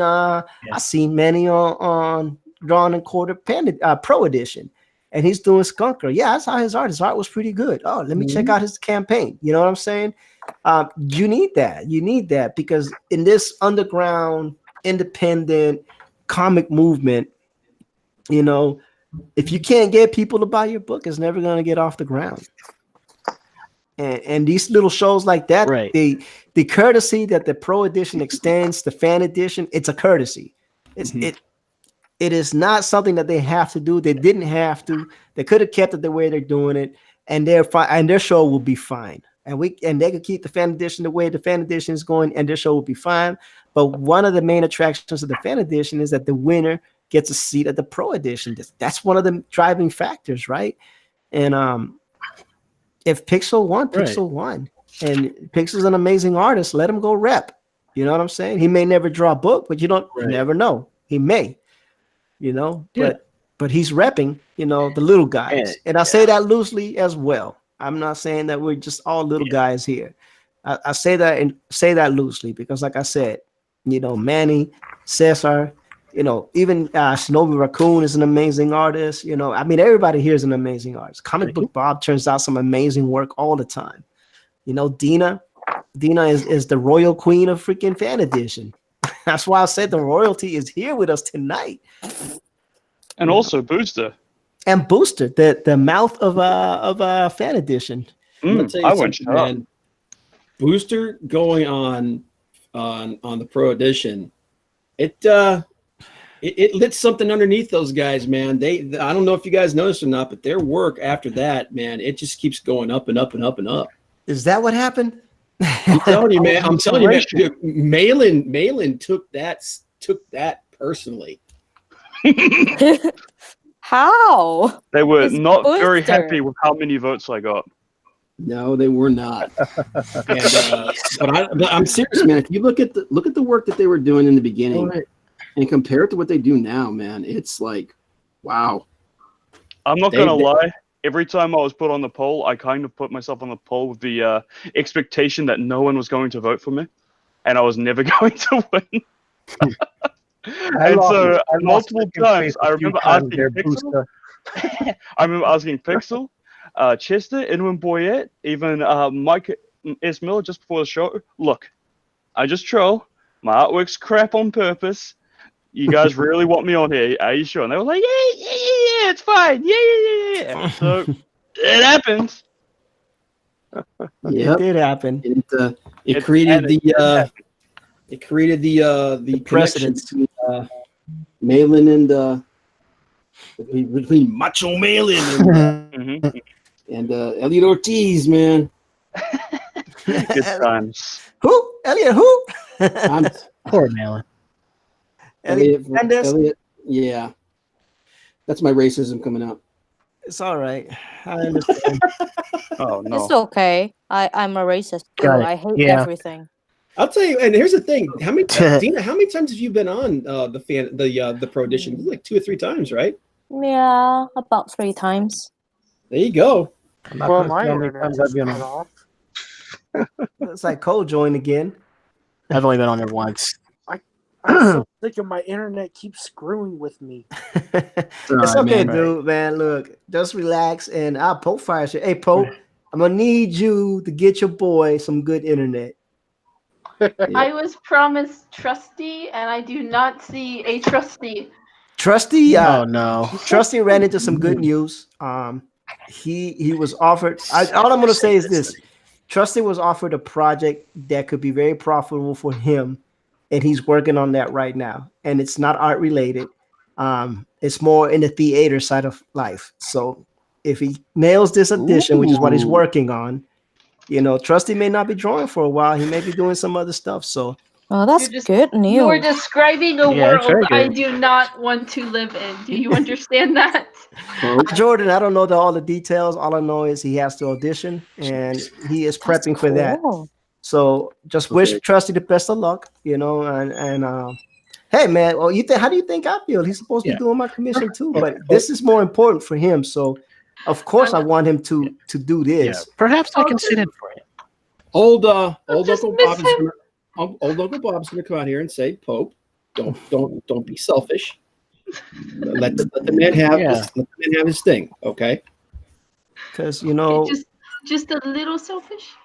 Manny on drawn and quartered Pro Edition, and he's doing Skunker. Yeah, I saw his art. His art was pretty good. Oh, let me check out his campaign. You know what I'm saying? You need that. You need that because in this underground, independent comic movement, you know, if you can't get people to buy your book, it's never going to get off the ground. And these little shows like that,
Right.
the courtesy that the Pro Edition extends, the fan edition, it's a courtesy. It is not something that they have to do. They didn't have to. They could have kept it the way they're doing it, and they're fine. And their show will be fine. And they could keep the fan edition the way the fan edition is going, and their show will be fine. But one of the main attractions of the fan edition is that the winner gets a seat at the Pro Edition. That's one of the driving factors, right? And if Pixel won, Pixel won. And Pixel's an amazing artist. Let him go rep. You know what I'm saying? He may never draw a book, but you never know. He may, you know, but he's repping, you know, the little guys. And I say that loosely as well. I'm not saying that we're just all little guys here. I say that loosely because, like I said, you know, Manny, Cesar, you know, even Shinobi Raccoon is an amazing artist. You know, I mean, everybody here is an amazing artist. Comic Book Bob turns out some amazing work all the time. You know, Dina is the royal queen of freaking fan edition. That's why I said the royalty is here with us tonight.
And also Booster.
And Booster, the mouth of fan edition.
I went, man. Booster going on the Pro Edition. It lit something underneath those guys, man. I don't know if you guys noticed or not, but their work after that, man, it just keeps going up and up and up and up.
Is that what happened?
I'm telling you, man. I'm telling you, man. Malin took that personally.
How?
They were
It's
not very
Booster.
happy with how many votes I got.
No, they were not. But I'm serious, man. If you look at the work that they were doing in the beginning and compare it to what they do now, man, it's like, wow.
I'm not gonna lie. Every time I was put on the poll, I kind of put myself on the poll with the expectation that no one was going to vote for me, and I was never going to win. And so multiple times, I remember asking Pixel. I remember asking Pixel, Chester, Edwin Boyette, even Mike S. Miller just before the show. Look, I just troll. My artwork's crap on purpose. You guys really want me on here? Are you sure? And they were like, yeah, it's fine. Yeah. So it happens.
It did happen.
It created the
precedence
to Malin and between Macho Malin and Elliot Ortiz, man.
Good times.
Who? Elliot? Who?
Poor Malin.
Elliot, yeah. That's my racism coming out.
It's all right. I understand.
Oh no.
It's okay. I'm a racist too. I hate everything.
I'll tell you, and here's the thing: Dina, how many times have you been on the Pro Edition? Like 2 or 3 times, right?
Yeah, about 3 times.
There you go.
Well, my internet just cut off.
It's like Cole joined again.
I've only been on there once.
I'm so sick of my internet keeps screwing with me.
It's okay, dude, man. Look, just relax and I'll Pope fire shit. Hey, Pope, I'm gonna need you to get your boy some good internet.
I was promised Trusty, and I do not see a Trusty.
Trusty,
oh no.
Trusty ran into some good news. He was offered. All I'm gonna say is this: Trusty was offered a project that could be very profitable for him, and he's working on that right now. And it's not art related. It's more in the theater side of life. So if he nails this edition, which is what he's working on, you know, Trusty may not be drawing for a while. He may be doing some other stuff. So,
oh, that's good news.
You're describing a
Yeah, it's
world
very
I
good.
do not want to live in. Do you understand that?
Jordan, I don't know all the details. All I know is he has to audition, and he is prepping for that. So just wish Trusty the best of luck, you know. And hey, man, well, how do you think I feel? He's supposed to be doing my commission too, but this is more important for him. So, of course, I want him to do this.
Yeah, perhaps I can sit in for him.
Old Uncle Bob's gonna come out here and say, Pope, don't be selfish. Let the man have his thing, okay?
Because you know,
just a little selfish.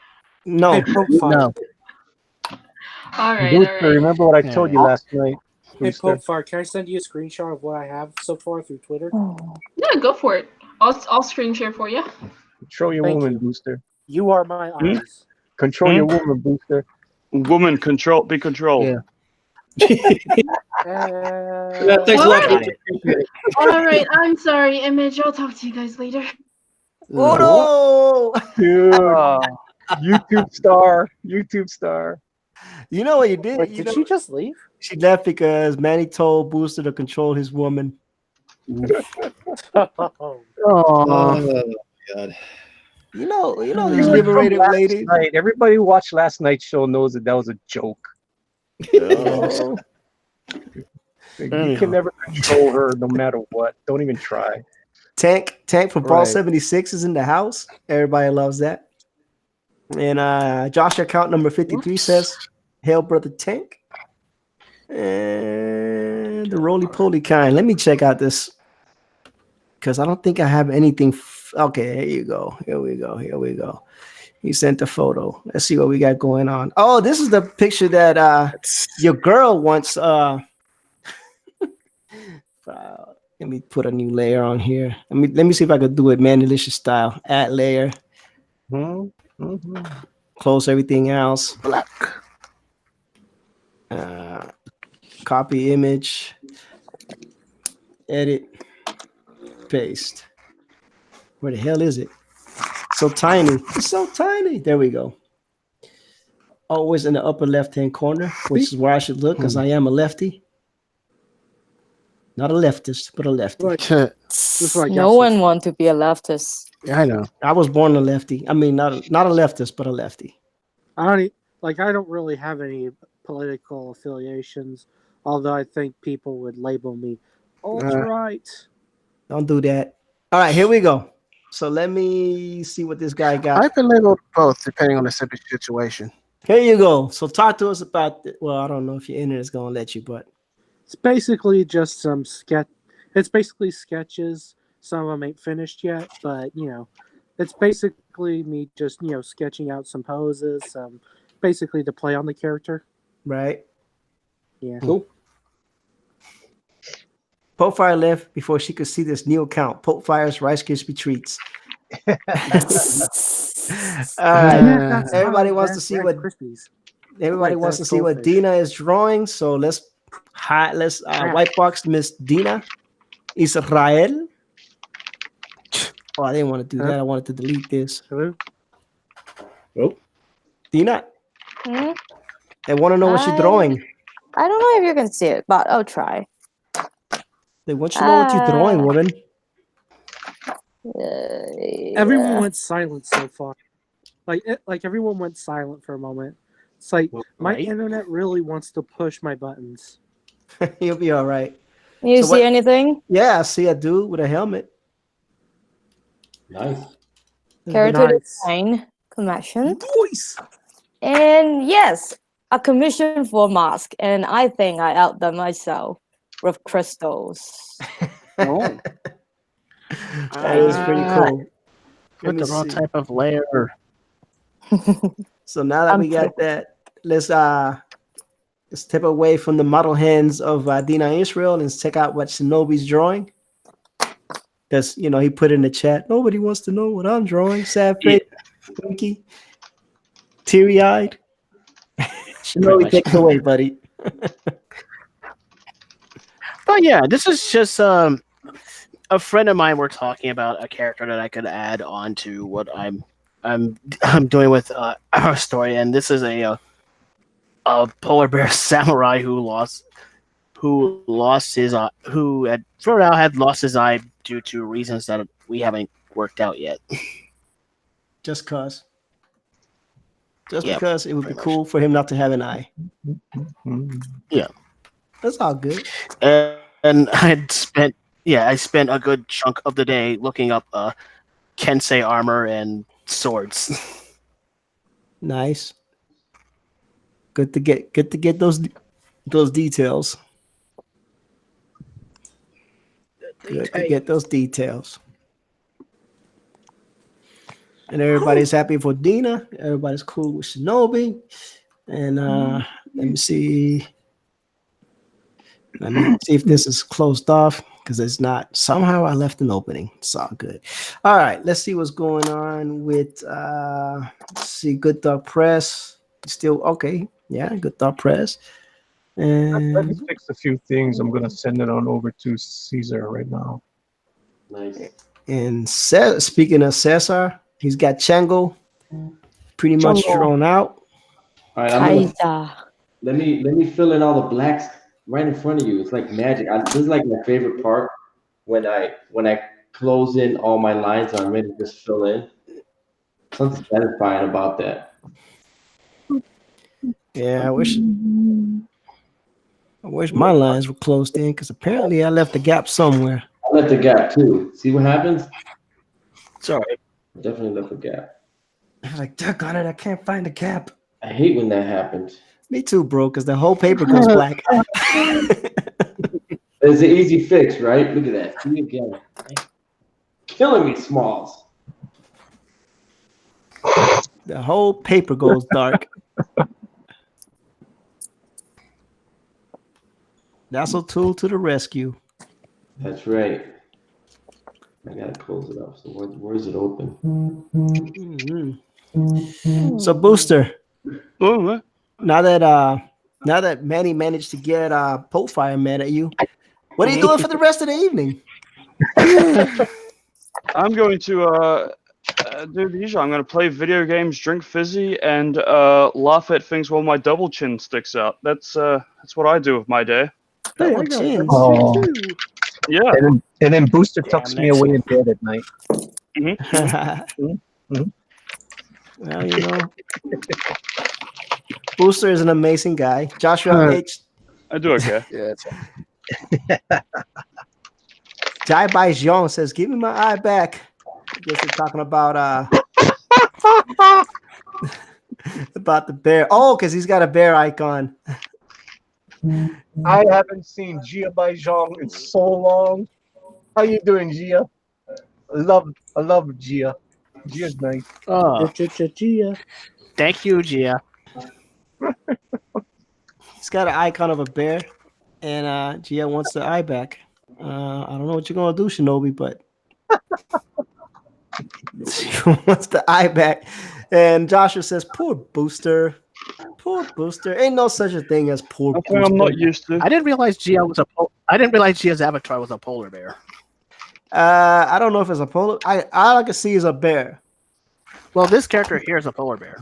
no,
Hey, Pope
No.
All right,
Booster,
all right.
remember what I told you last night?
Hey,
Booster.
Pope Fire, can I send you a screenshot of what I have so far through Twitter?
Yeah, go for it. I'll screen share for you.
Control your
Thank
woman,
you.
Booster.
You are my eyes.
Control your woman, Booster.
Woman, be controlled.
Yeah.
Thanks a lot.
Alright. All right, I'm sorry, Image. I'll talk to you guys later.
Oh no!
Dude, YouTube star.
You know what you did?
Wait,
You
did
know,
she just leave?
she left because Manny told Booster to control his woman.
Oh,
Oh God.
You know, these
Dude,
liberated
from last
ladies.
night, everybody who watched last night's show knows that was a joke.
Oh.
You can never control her no matter what. Don't even try.
Tank from Ball
Right.
76 is in the house. Everybody loves that. And Josh account number 53 says, "Hail, brother Tank." And the roly poly kind. Let me check out this because I don't think I have anything. Okay, here you go. Here we go. He sent the photo. Let's see what we got going on. Oh, this is the picture that your girl wants. Let me put a new layer on here. Let me see if I could do it Mandelicious style. Add layer. Close everything else.
Black.
Copy image. Edit. Paste. Where the hell is it? So tiny. It's so tiny. There we go. Always in the upper left-hand corner, which is where I should look because I am a lefty. Not a leftist, but a lefty.
No one wants to be a leftist.
Yeah, I know.
I was born a lefty. I mean, not a leftist, but a lefty.
I don't really have any political affiliations, although I think people would label me alt-right.
Don't do that. All right, here we go. So let me see what this guy got.
I've been labeled both depending on the situation.
Here you go. So talk to us about well, I don't know if your internet's gonna let you, but
It's basically just some sketch. It's basically sketches. Some of them ain't finished yet, but it's basically me just sketching out some poses, basically to play on the character.
right.
Yeah.
Cool. Pope Fire left before she could see this new account. Pope Fire's Rice Krispie Treats. All right. Everybody wants to see what everybody wants to see what Dina is drawing. So let's white box Miss Dina Israel. Oh, I didn't want to do that. I wanted to delete this.
Hello.
Oh, Dina.
Hmm?
They want to know what you're drawing.
I don't know if you can see it, but I'll try.
They want you to know what you're drawing, woman.
Everyone went silent so far. Like everyone went silent for a moment. It's like my internet really wants to push my buttons.
You'll be all right.
You see anything?
Yeah, I see a dude with a helmet.
Nice.
Character design commission.
Nice.
And yes, a commission for a mask. And I think I outdone myself with crystals.
Oh. That is pretty cool.
With the wrong type of layer.
So now that we got that, let's step away from the model hands of Dina Israel and check out what Shinobi's drawing. Because he put in the chat, nobody wants to know what I'm drawing. Sad face, winky, teary-eyed. Shinobi, take it away, buddy.
But yeah, this is just a friend of mine. We're talking about a character that I could add on to what I'm doing with our story, and this is a polar bear samurai who lost his who had for now had lost his eye due to reasons that we haven't worked out yet.
Just because it would be cool for him not to have an eye.
Yeah,
that's all good.
And I spent a good chunk of the day looking up Kensei armor and swords.
Nice. Good to get those details. Good to get those details. And everybody's happy for Dina. Everybody's cool with Shinobi. And let me see. Let me see if this is closed off because it's not. Somehow I left an opening. It's all good. All right, let's see what's going on with let's see, Good Dog Press. Still okay. Yeah, Good Dog Press.
I
And
just fixed a few things. I'm gonna send it on over to Caesar right now.
Nice.
and speaking of Cesar, he's got Chango pretty much
Chango.
thrown out.
All right, I'm gonna,
Kaida.
let me fill in all the blacks right in front of you. It's like magic. This is like my favorite part when I close in all my lines. I'm ready to just fill in. Something satisfying about that.
Yeah, I wish my lines were closed in because apparently I left a gap somewhere.
I left a gap too. See what happens?
Sorry.
Definitely left a gap.
I was like, doggone it, I can't find the gap.
I hate when that happens.
Me too, bro, because the whole paper goes black.
It's an easy fix, right? Look at that. See again. Killing me, Smalls.
The whole paper goes dark. That's a tool to the rescue.
That's right. I gotta close it up. So where is it open?
Mm-hmm. So Booster,
Oh,
now that Manny managed to get Potfire mad at you, what are you doing for the rest of the evening?
I'm going to do the usual. I'm going to play video games, drink fizzy, and laugh at things while my double chin sticks out. That's what I do with my day.
Hey, I
Double
got
chin.
it.
Oh.
Too.
Yeah.
And then Booster
Damn,
tucks me
that's-
away in bed at night.
Well, you know, Booster is an amazing guy. Joshua H.
I do okay.
Yeah, it's
Jai Bai Jean says, "Give me my eye back." I guess they're talking about about the bear. Oh, because he's got a bear icon.
I haven't seen Gia Baijiang in so long. How you doing, Gia? I love Gia. Gia's nice.
Oh,
Gia.
thank you, Gia.
He's got an icon of a bear, and Gia wants the eye back. I don't know what you're gonna do, Shinobi, but she wants the eye back. And Joshua says, "Poor Booster, poor Booster. Ain't no such a thing as poor
Something
Booster."
I'm not used to.
I didn't realize I didn't realize Gia's avatar was a polar bear.
I don't know if it's a polar. All I can see is a bear.
Well, this character here is a polar bear.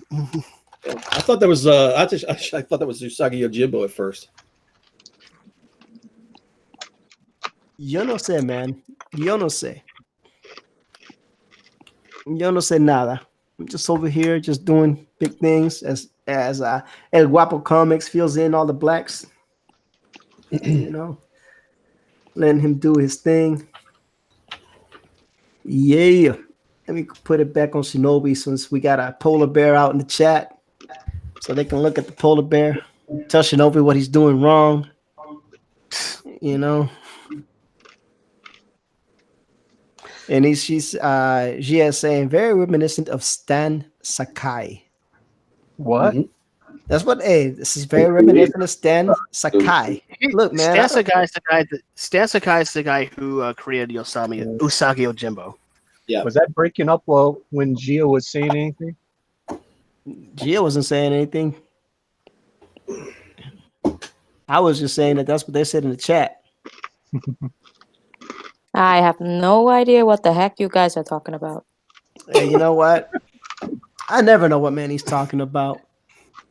I thought that was I thought that was Usagi Yojimbo at first.
Yo no sé, man. Yo no sé. Yo no sé nada. I'm just over here, just doing big things as El Guapo Comics fills in all the blacks. You know, letting him do his thing. Yeah. Let me put it back on Shinobi since we got a polar bear out in the chat, so they can look at the polar bear, tell Shinobi what he's doing wrong. You know. And she's saying very reminiscent of Stan Sakai.
What?
Mm-hmm.
That's what. Hey, this is very reminiscent of Stan Sakai. Look, man.
Stan Sakai is the guy who created Usagi Yojimbo.
Yeah.
Was that breaking up when Gia was saying anything?
Gia wasn't saying anything. I was just saying that's what they said in the chat.
I have no idea what the heck you guys are talking about.
Hey, you know what? I never know what Manny's talking about.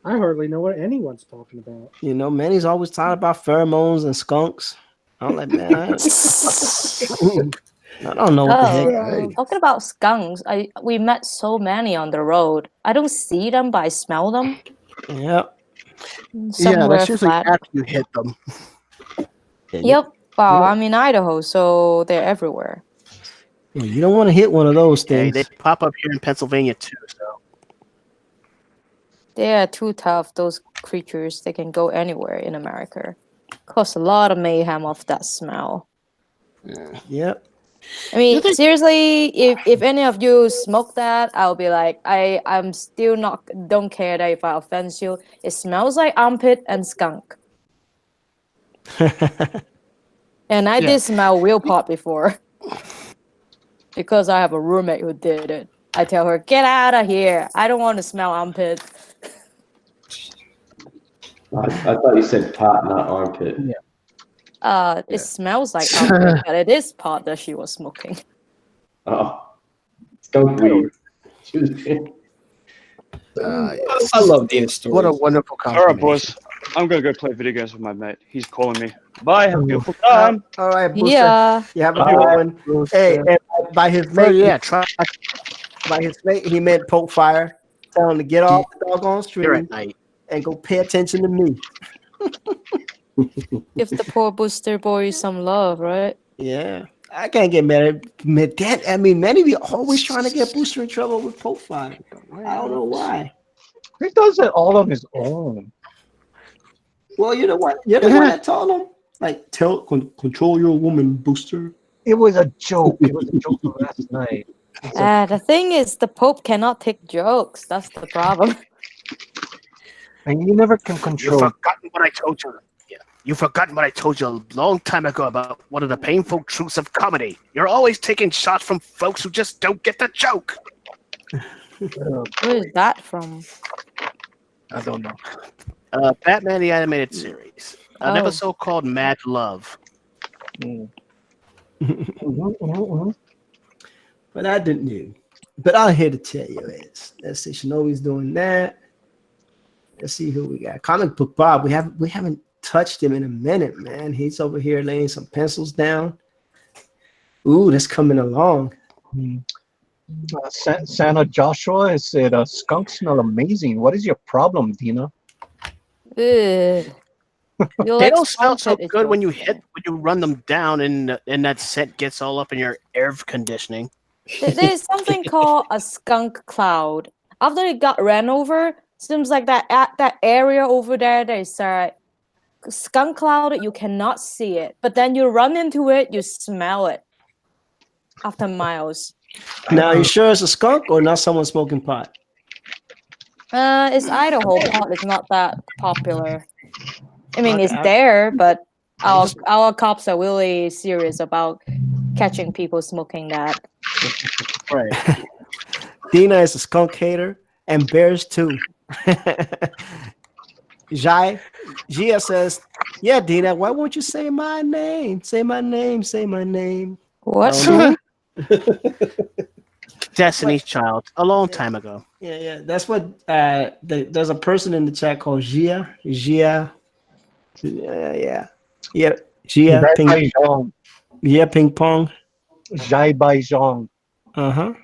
I hardly know what anyone's talking about.
You know, Manny's always talking about pheromones and skunks. I'm like, man, I don't know what the heck.
Talking about skunks, we met so many on the road. I don't see them, but I smell them.
Yep.
Somewhere
that's usually
flat.
after you hit them.
Yep. Well, I'm in Idaho, so they're everywhere.
Yeah, you don't want to hit one of those things.
They pop up here in Pennsylvania too. So
They are too tough, those creatures. They can go anywhere in America. Cause a lot of mayhem of that smell.
Yep.
I mean, seriously, if any of you smoke that, I'll be like, I'm still don't care that if I offend you. It smells like armpit and skunk. And I did smell wheel pot before. Because I have a roommate who did it. I tell her, get out of here. I don't want to smell armpit.
I thought you said pot, not armpit.
It smells like armpit, but it is pot that she was smoking.
Oh, skunk weed.
I love Dina's story.
What a wonderful
All
combination.
right, boys. I'm gonna go play video games with my mate. He's calling me. Bye. Have a beautiful time.
All right, Booster.
Yeah.
You have a good one. Hey, and by his mate, by his mate, he meant poke fire. Tell him to get off the doggone stream
at night
and go pay attention to me.
Give the poor booster boy some love, right?
Yeah. I can't get mad at that. I mean, many of you always trying to get Booster in trouble with poke fire. I don't know why.
He does it all on his own.
Well, you know what? You're the one that told him. Like, control your woman, Booster.
It was a joke. It was a joke from last night.
The thing is, the Pope cannot take jokes. That's the problem.
And you never can
You've
control.
forgotten what I told you. Yeah. You've forgotten what I told you a long time ago about one of the painful truths of comedy. You're always taking shots from folks who just don't get the joke.
Where is that from?
I don't know.
Batman the Animated Series. An
Oh.
episode called Mad Love.
But I didn't know. But I'm here to tell you is, let's see, Shinobi's doing that. Let's see who we got. Comic Book Bob. We haven't touched him in a minute, man. He's over here laying some pencils down. Ooh, that's coming along.
Santa Joshua has said, "Skunks smell amazing. What is your problem, Dina?"
Ugh.
They don't smell so good when you run them down and that scent gets all up in your air conditioning.
There's something called a skunk cloud. After it got ran over, seems like that area over there, there's a skunk cloud. You cannot see it, but then you run into it, you smell it after miles.
Now, you sure it's a skunk or not someone smoking pot?
It's Idaho. Pot is not that popular. I mean, it's
Okay.
there, but our cops are really serious about catching people smoking that.
Right. Dina is a skunk hater and bears too. Gia says, "Yeah, Dina, why won't you say my name? Say my name. Say my name."
What?
Destiny's Child, a long time ago.
Yeah. That's what. There's a person in the chat called Gia. Yeah. Gia Ping. Yeah, ping pong.
Jai Bai Zhong.
Yeah.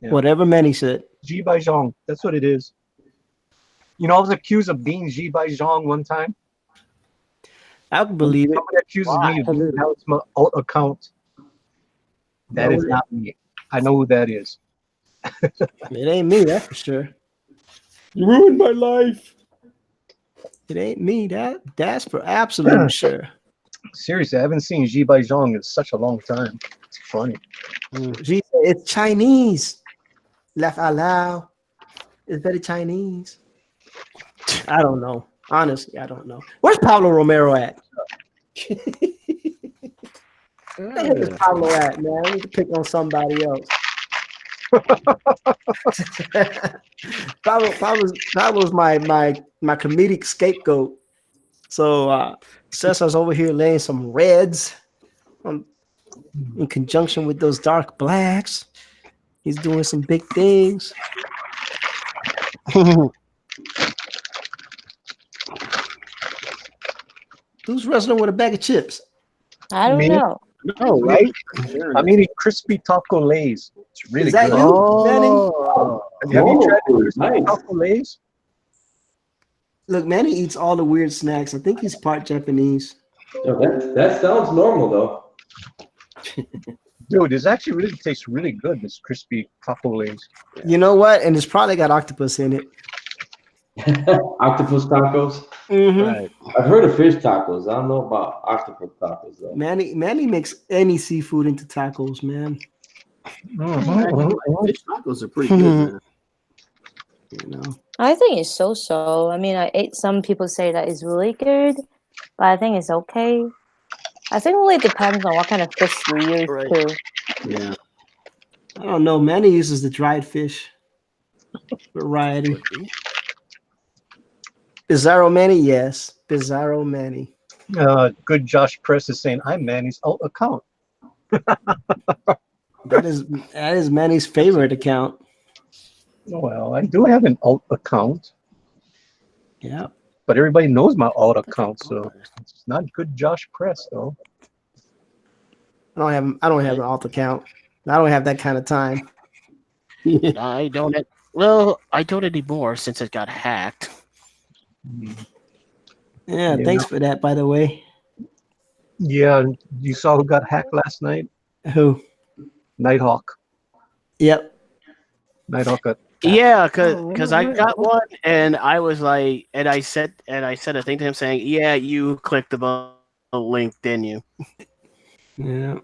Whatever Manny said.
Ji Bai Zhong. That's what it is. You know, I was accused of being Ji Bai Zhong one time.
I can believe it.
Somebody accuses me of being out my alt account. That is not me. I know who that is.
It ain't me, that's for sure.
You ruined my life.
It ain't me. That's for absolute sure.
Seriously, I haven't seen Ji Bai Zhong in such a long time. It's funny.
It's Chinese. Laugh out loud. It's very Chinese. I don't know. Honestly, I don't know. Where's Pablo Romero at? Where's Pablo at, man? We need to pick on somebody else. Pablo's my comedic scapegoat. So Cesar's over here laying some reds in conjunction with those dark blacks. He's doing some big things. Who's wrestling with a bag of chips?
I don't know.
No, right? I'm eating crispy taco lays. It's really
Is that
good.
you, Manny?
Have you tried the crispy taco lays?
Look, Manny eats all the weird snacks. I think he's part Japanese.
Oh, that sounds normal though.
Dude, this actually really tastes really good. This crispy taco lays.
You know what? And it's probably got octopus in it.
Octopus tacos.
Right.
I've heard of fish tacos. I don't know about octopus tacos though.
Manny makes any seafood into tacos, man.
Fish tacos are pretty good, man.
You know.
I think it's so-so. I mean, I ate some people say that it's really good, but I think it's okay. I think it really depends on what kind of fish you use too.
Yeah.
I don't know. Manny uses the dried fish variety. Bizarro Manny, yes. Bizarro Manny.
Good Josh Press is saying, I'm Manny's alt account.
That is Manny's favorite account.
Well, I do have an alt account.
Yeah.
But everybody knows my alt account, so it's not good Josh Press though.
I don't have an alt account. I don't have that kind of time.
I don't. Well, I don't anymore since it got hacked.
Yeah, thanks for that, by the way.
Yeah, you saw who got hacked last night?
Who?
Nighthawk.
Yep.
Nighthawk got.
Yeah, because I got one, and I was like, and I said a thing to him saying, "Yeah, you clicked the link, didn't you?"
Yeah,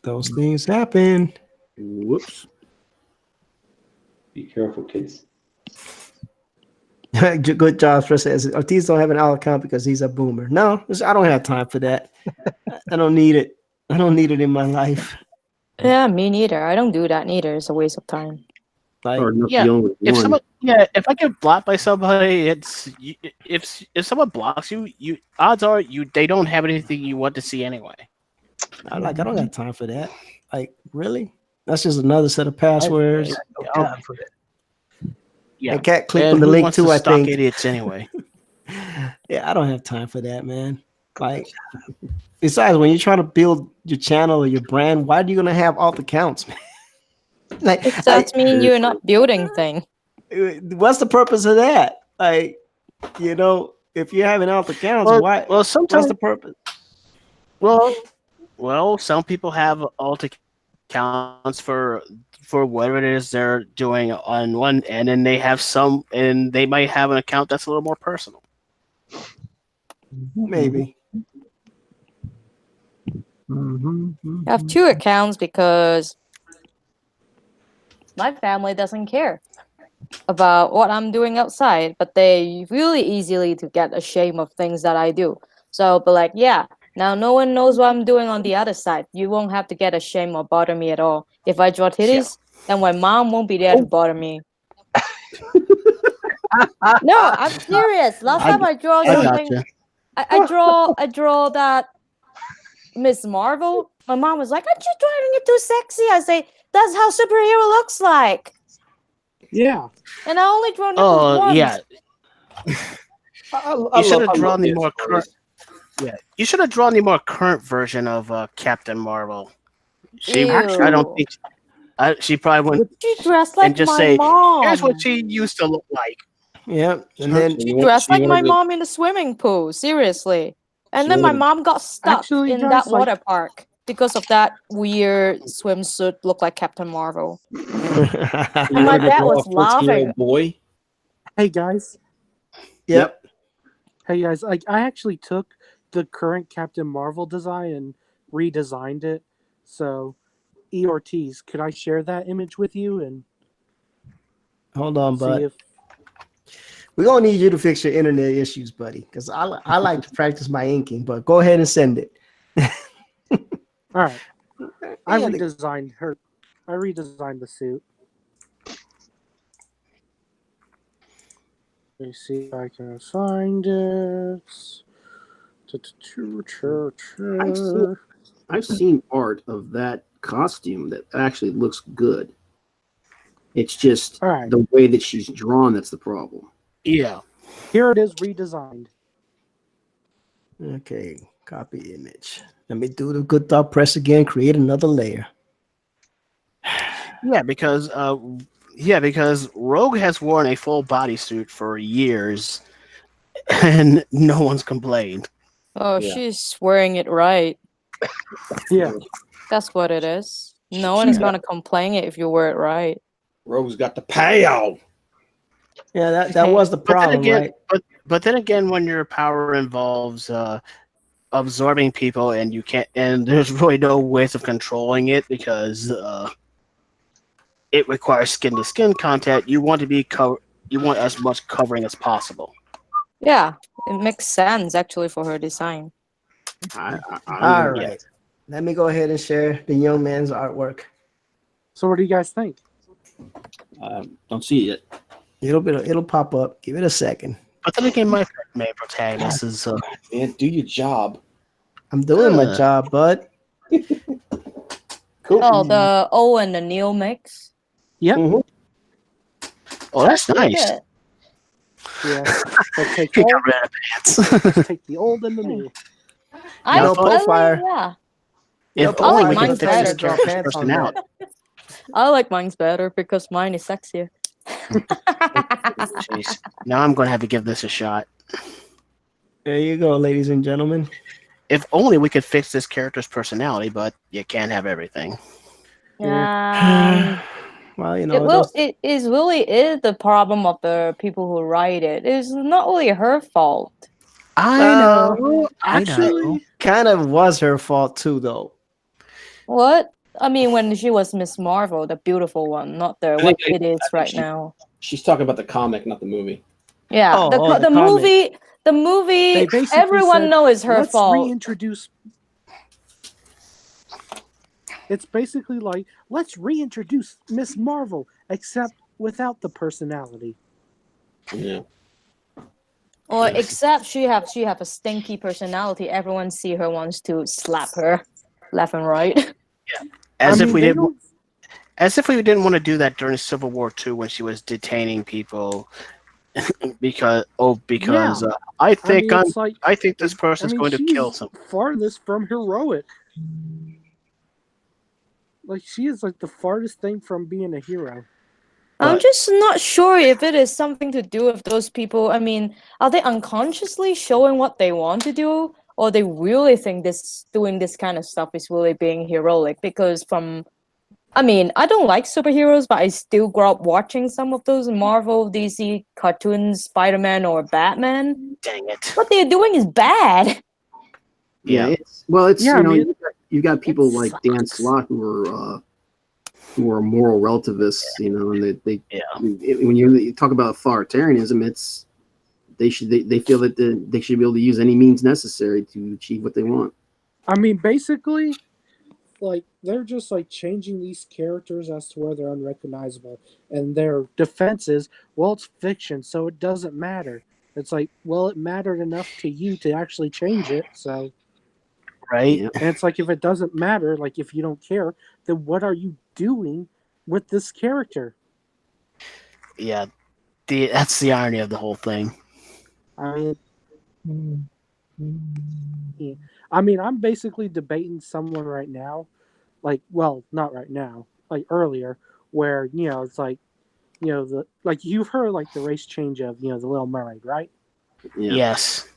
those things happen.
Whoops.
Be careful, kids.
Good job, Chris says Ortiz don't have an alt account because he's a boomer. No, I don't have time for that. I don't need it. I don't need it in my life.
Yeah, me neither. I don't do that neither. It's a waste of time.
Like,
if I get blocked by somebody, if someone blocks you, odds are they don't have anything you want to see anyway.
I don't have time for that. Like, really? That's just another set of passwords.
Yeah,
I can't click
and
on the
who
link
wants
too.
to
I
stalk
think
idiots anyway.
Yeah, I don't have time for that, man. Like, besides, when you're trying to build your channel or your brand, why are you gonna have alt accounts, man? Like,
That means you're not building thing.
What's the purpose of that? Like, you know, if you're having alt accounts, why?
Well, sometimes
what's the purpose?
Well, some people have alt accounts for whatever it is they're doing on one end, and they have some, and they might have an account that's a little more personal.
Maybe.
I have two accounts because my family doesn't care about what I'm doing outside, but they really easily to get ashamed of things that I do. So, but like, yeah, now no one knows what I'm doing on the other side. You won't have to get ashamed or bother me at all. If I draw titties, then my mom won't be there to bother me. No, I'm serious. Last time I draw something, I draw that Miss Marvel. My mom was like, "Aren't you drawing it too sexy?" I say, "That's how superhero looks like."
Yeah.
And I only draw nipples once.
Yeah. You should have drawn the more current. Yeah, you should have drawn the more current version of Captain Marvel. I don't think she probably wouldn't.
She dressed like
and just
my
say,
mom.
"Here's what she used to look like."
Yeah, and then
she dressed like my mom in the swimming pool. Seriously, and then my mom got stuck in that water park because of that weird swimsuit look like Captain Marvel. And my dad was laughing.
Boy.
Hey guys.
Yep.
Hey guys, I actually took the current Captain Marvel design and redesigned it. So, E. Ortiz, could I share that image with you and
hold on, bud?
if...
We're gonna need you to fix your internet issues, buddy, because I like to practice my inking. But go ahead and send it.
All right. I redesigned the suit. Let me see if I can find it.
I've seen art of that costume that actually looks good. It's just the way that she's drawn that's the problem.
Yeah.
Here it is redesigned.
Okay, copy image. Let me do the good thought press again, create another layer.
Yeah, because Rogue has worn a full bodysuit for years, and no one's complained.
Oh, she's wearing it right.
Yeah,
that's what it is. No one is gonna complain if you wear it right.
Rogue's got the pow.
Yeah, that was the problem, right?
But then again, when your power involves absorbing people, and you can't, and there's really no ways of controlling it because it requires skin to skin contact. You want to be you want as much covering as possible.
Yeah, it makes sense actually for her design.
All right. Let me go ahead and share the young man's artwork.
So what do you guys think?
Don't see it yet.
It'll pop up. Give it a second.
But then again, my main protagonist is
Man, do your job.
I'm doing my job, bud.
Cool.
Oh, the O and the Neo mix.
Yep.
Mm-hmm.
Oh, that's nice.
Good.
Yeah. Let's take,
He
old,
got rid of pants.
let's take the old and the new.
I
No
like,
fire.
yeah.
If
I
only
like
we could
mine's
fix this
better.
character's
Pants on
personality.
I like mine's better because mine is sexier.
Jeez. Now I'm going to have to give this a shot.
There you go, ladies and gentlemen.
If only we could fix this character's personality, but you can't have everything.
Well, you
It
know,
will. It is really the problem of the people who write it. It's not really her fault.
I know.
Actually, kind of was her fault too, though.
What? I mean, when she was Miss Marvel, the beautiful one, not the what it is right now.
She's talking about the comic, not the movie.
Yeah,
Oh,
the
the comic.
movie. The movie.
They basically
Everyone
said,
knows it's her
let's
fault.
reintroduce. It's basically like, let's reintroduce Miss Marvel, except without the personality.
Yeah.
Or except she have a stinky personality. Everyone see her wants to slap her, left and right.
As if we didn't want to do that during Civil War II when she was detaining people because I think I think this person's going to kill some.
Farthest from heroic. Like she is like the farthest thing from being a hero.
I'm just not sure if it is something to do with those people. I mean, are they unconsciously showing what they want to do, or they really think doing this kind of stuff is really being heroic? Because I mean, I don't like superheroes, but I still grew up watching some of those Marvel, DC cartoons, Spider-Man or Batman.
Dang it!
What they're doing is bad.
Yeah, it's you've got people like Dan Slott who are moral relativists, you know, and when you talk about authoritarianism, it's they feel that they should be able to use any means necessary to achieve what they want.
I mean, basically, like they're just like changing these characters as to where they're unrecognizable, and their defense is, well, it's fiction, so it doesn't matter. It's like, well, it mattered enough to you to actually change it, so.
Right.
And it's like, if it doesn't matter, like if you don't care, then what are you doing with this character?
Yeah, that's the irony of the whole thing.
I mean, I'm basically debating someone right now, like, well, not right now, like earlier, where it's like, you've heard like the race change of the Little Mermaid, right?
Yeah. Yes.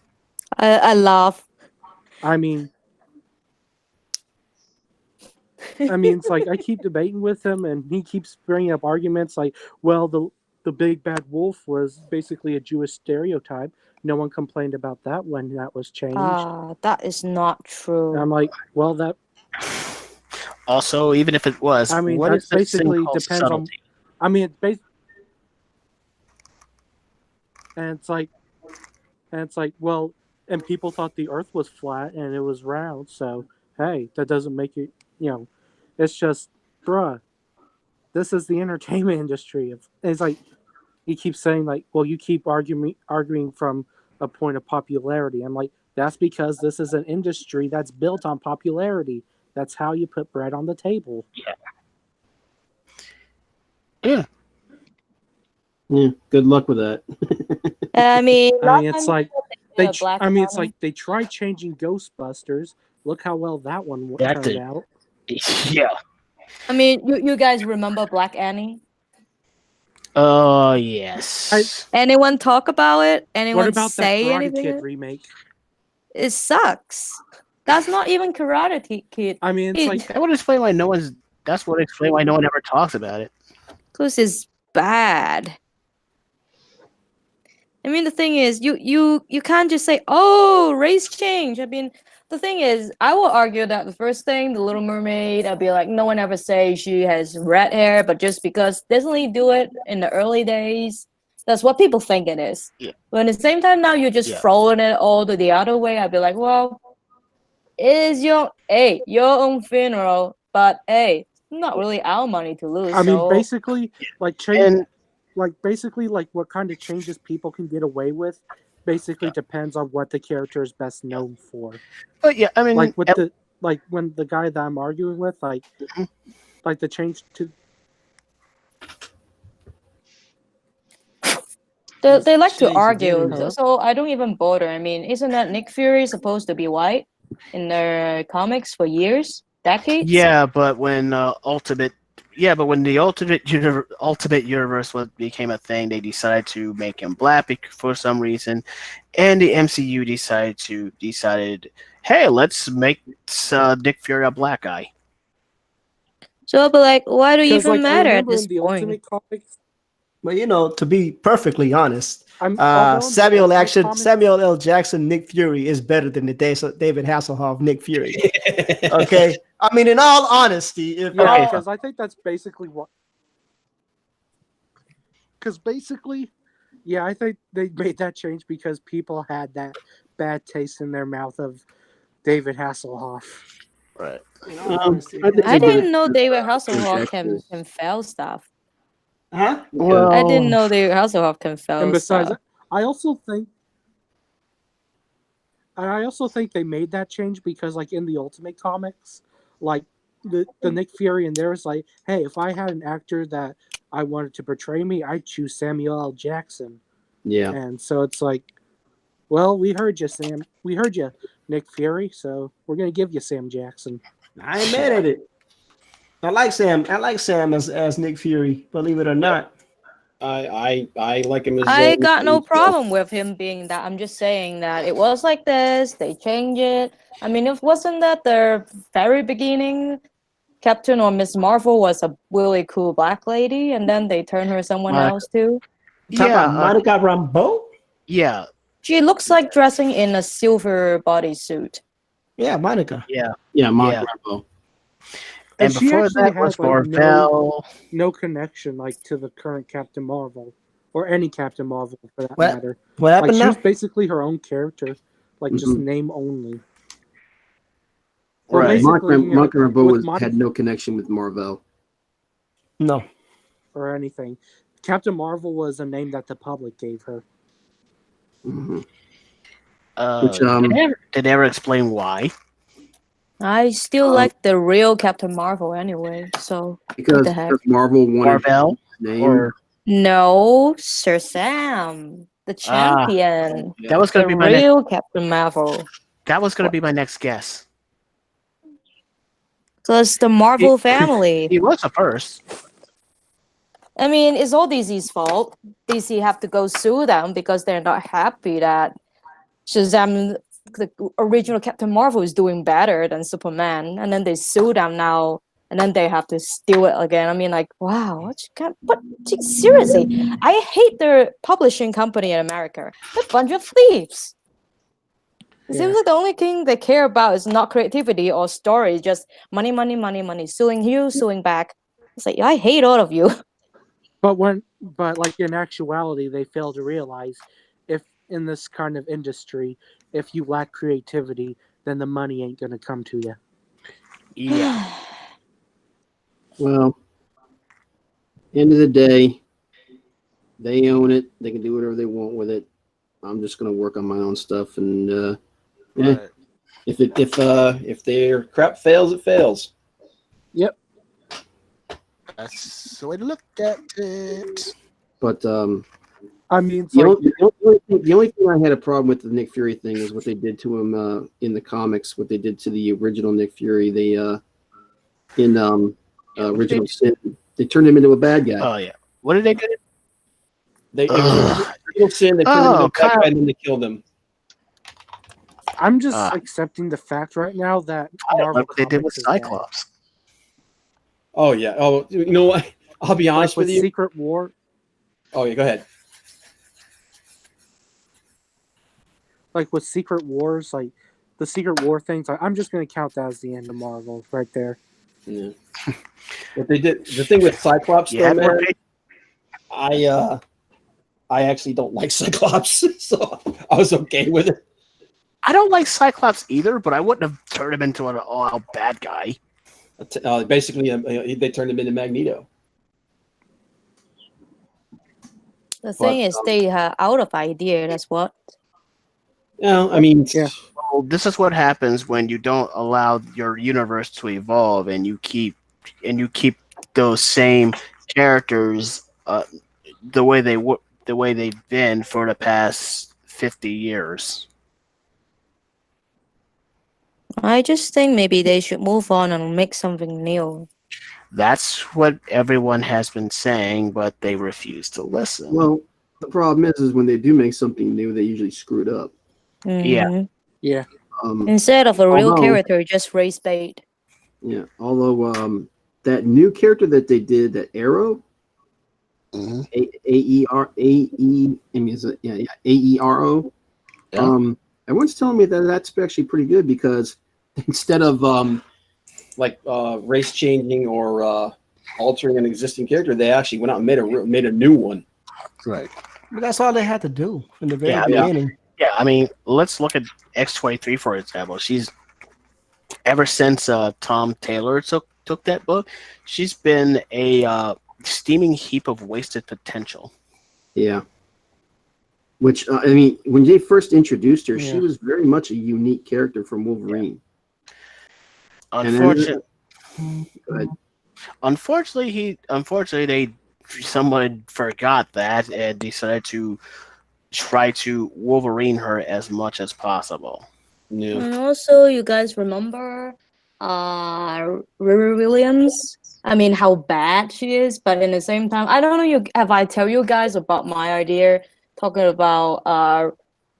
I laugh.
I mean, it's like I keep debating with him, and he keeps bringing up arguments like, well, the big bad wolf was basically a Jewish stereotype. No one complained about that when that was changed.
That is not true.
And I'm like, well, that.
Also, even if it was,
I mean,
what
that
is
basically depends
subtlety?
on. I mean, it's based. And it's like, well, and people thought the Earth was flat and it was round. So hey, that doesn't make it. It's just, bruh, this is the entertainment industry. It's like, he keeps saying, like, well, you keep arguing from a point of popularity. I'm like, that's because this is an industry that's built on popularity. That's how you put bread on the table.
Yeah.
Yeah. Good luck with that.
I mean,
it's like it's like they tried changing Ghostbusters. Look how well that one turned out.
Yeah.
I mean, you guys remember Black Annie?
Oh yes.
Anyone talk about it? Anyone
what about
say
that Karate
anything?
Kid remake?
It sucks. That's not even Karate Kid.
I mean, it's like
that would explain why no one ever talks about it.
Because it's bad. I mean, the thing is, you can't just say, "Oh, race change." I mean, the thing is, I will argue that the first thing, the Little Mermaid, I'd be like, no one ever say she has red hair, but just because Disney do it in the early days, that's what people think it is.
Yeah.
But at the same time, now you're just throwing it all to the other way. I'd be like, well, it is your own funeral, but hey, it's not really our money to lose.
I mean,
so
basically, like change, like what kind of changes people can get away with, basically depends on what the character is best known for.
But yeah, I mean,
like with when the guy that I'm arguing with, like the change to.
They like to
Shades of
argue,
Internet.
so I don't even bother. I mean, isn't that Nick Fury supposed to be white in their comics for years, decades?
Yeah, but when the ultimate universe became a thing, they decided to make him black for some reason, and the MCU decided, hey, let's make Nick Fury a black guy.
So I'll be like, why do you even
Like, I
matter at
remember
this
in the
point?
Ultimate Comics.
But to be perfectly honest,
although in the
Samuel
Ultimate Comics-
L. Jackson Nick Fury is better than the David Hasselhoff Nick Fury. Okay, I mean, in all honesty,
because I think that's basically what. Because basically, I think they made that change because people had that bad taste in their mouth of David Hasselhoff.
Right.
I didn't know David Hasselhoff can fail stuff.
Huh?
Well,
I didn't know David Hasselhoff can fail
And besides,
stuff.
I also think they made that change because, like, in the Ultimate Comics, like the Nick Fury in there is like, hey, if I had an actor that I wanted to portray me, I'd choose Samuel L. Jackson.
Yeah.
And so it's like, well, we heard you, Sam. We heard you, Nick Fury. So we're gonna give you Sam Jackson.
I ain't mad at it. I like Sam as Nick Fury, believe it or not.
I like him as.
I got no problem with him being that. I'm just saying that it was like this. They changed it. I mean, if wasn't that the very beginning, Captain or Miss Marvel was a really cool black lady, and then they turned her someone else too.
Monica Rambeau.
Yeah,
she looks like dressing in a silver bodysuit.
Yeah, Monica.
Yeah,
Monica Rambeau.
And
she
before
actually
that
has
was
like
Marvel.
no connection like to the current Captain Marvel or any Captain Marvel for that
What?
matter.
What happened
Like she
now?
was basically her own character, like just name only. Well,
Right.
Monica Rambeau
with
had no connection with Marvel.
No.
Or anything. Captain Marvel was a name that the public gave her.
Mm-hmm.
Did they ever explain why?
I still like the real Captain Marvel anyway. So
Because
what the heck?
Marvel wanted
Marvel
his name.
or
No, Sir Sam, the champion.
that was going to
the
be my
real Captain Marvel.
That was going to be my next guess.
So it's the Marvel family.
He was the first.
I mean, it's all DC's fault. DC have to go sue them because they're not happy that Shazam, the original Captain Marvel, is doing better than Superman, and then they sue them now, and then they have to steal it again. I mean, like, wow, seriously, I hate their publishing company in America. They're a bunch of thieves. It seems like the only thing they care about is not creativity or story, just money, money, money, money, suing you, suing back. It's like, I hate all of you.
But like in actuality, they fail to realize if in this kind of industry, if you lack creativity, then the money ain't gonna come to you.
Yeah.
Well, end of the day, they own it. They can do whatever they want with it. I'm just gonna work on my own stuff, and
if their crap fails, it fails.
Yep.
That's the way to look at it.
But
I mean,
the only thing I had a problem with the Nick Fury thing is what they did to him in the comics. What they did to the original Nick Fury. They in Original Sin, they turned him into a bad guy.
Oh yeah. What did they do?
It was Original Sin. They turned him into a bad guy and then they killed him.
I'm just accepting the fact right now that Marvel
Like what they did with
Comics is bad.
Cyclops.
Oh yeah. Oh, you know what? I'll be honest
Like
with you.
Secret War.
Oh yeah. Go ahead.
like with Secret Wars, like the Secret War things. I'm just gonna count that as the end of Marvel right there.
Yeah. What they did, the thing with Cyclops, though, man, I actually don't like Cyclops, so I was okay with it.
I don't like Cyclops either, but I wouldn't have turned him into an all-out bad guy.
Basically, they turned him into Magneto.
The thing is, they are out of idea. That's what.
Yeah, I mean,
well, this is what happens when you don't allow your universe to evolve, and you keep those same characters the way they've been for the past 50 years.
I just think maybe they should move on and make something new.
That's what everyone has been saying, but they refuse to listen.
Well, the problem is when they do make something new, they usually screw it up.
Mhm.
Yeah.
Instead of a real character, just race bait.
Yeah. Although that new character that they did, that Arrow, AERO. Everyone's telling me that that's actually pretty good because instead of
race changing or altering an existing character, they actually went out and made a new one.
Right. But that's all they had to do from the very beginning.
Yeah, I mean, let's look at X-23 for example. She's ever since Tom Taylor took that book, she's been a steaming heap of wasted potential.
Yeah. Which I mean, when they first introduced her, she was very much a unique character from Wolverine.
Unfortunately, someone forgot that and decided to try to Wolverine her as much as possible.
Yeah. And also, you guys remember Riri Williams? I mean, how bad she is, but in the same time, I don't know. Have I tell you guys about my idea talking about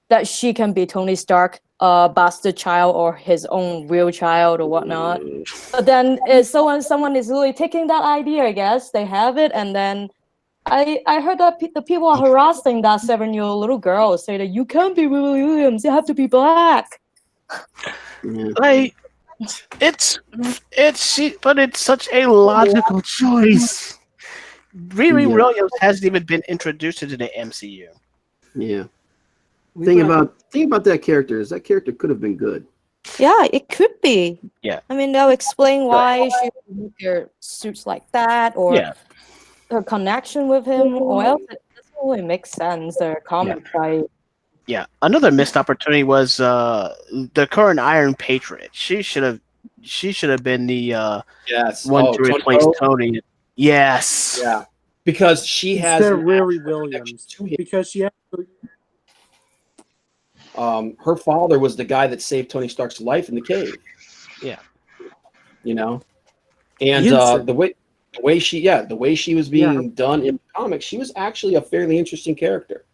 that she can be Tony Stark, bastard child, or his own real child, or whatnot. But then someone is really taking that idea. I guess they have it, and then I heard that the people are harassing that 7-year-old little girl, say that you can't be Riri Williams, you have to be black.
Like, but it's such a logical choice. Riri Williams hasn't even been introduced into the MCU.
Yeah. Thing about that character is that character could have been good.
Yeah, it could be.
Yeah.
I mean, they'll explain why she would wear suits like that, or her connection with him, or else it doesn't really make sense. Their comic side.
Yeah. Another missed opportunity was the current Iron Patriot. She should have been the one to replace Tony. Yes.
Yeah. Because she has
Riri Williams. Because she has
her father was the guy that saved Tony Stark's life in the cave.
Yeah.
You know? And the way she was being done in the comics, she was actually a fairly interesting character.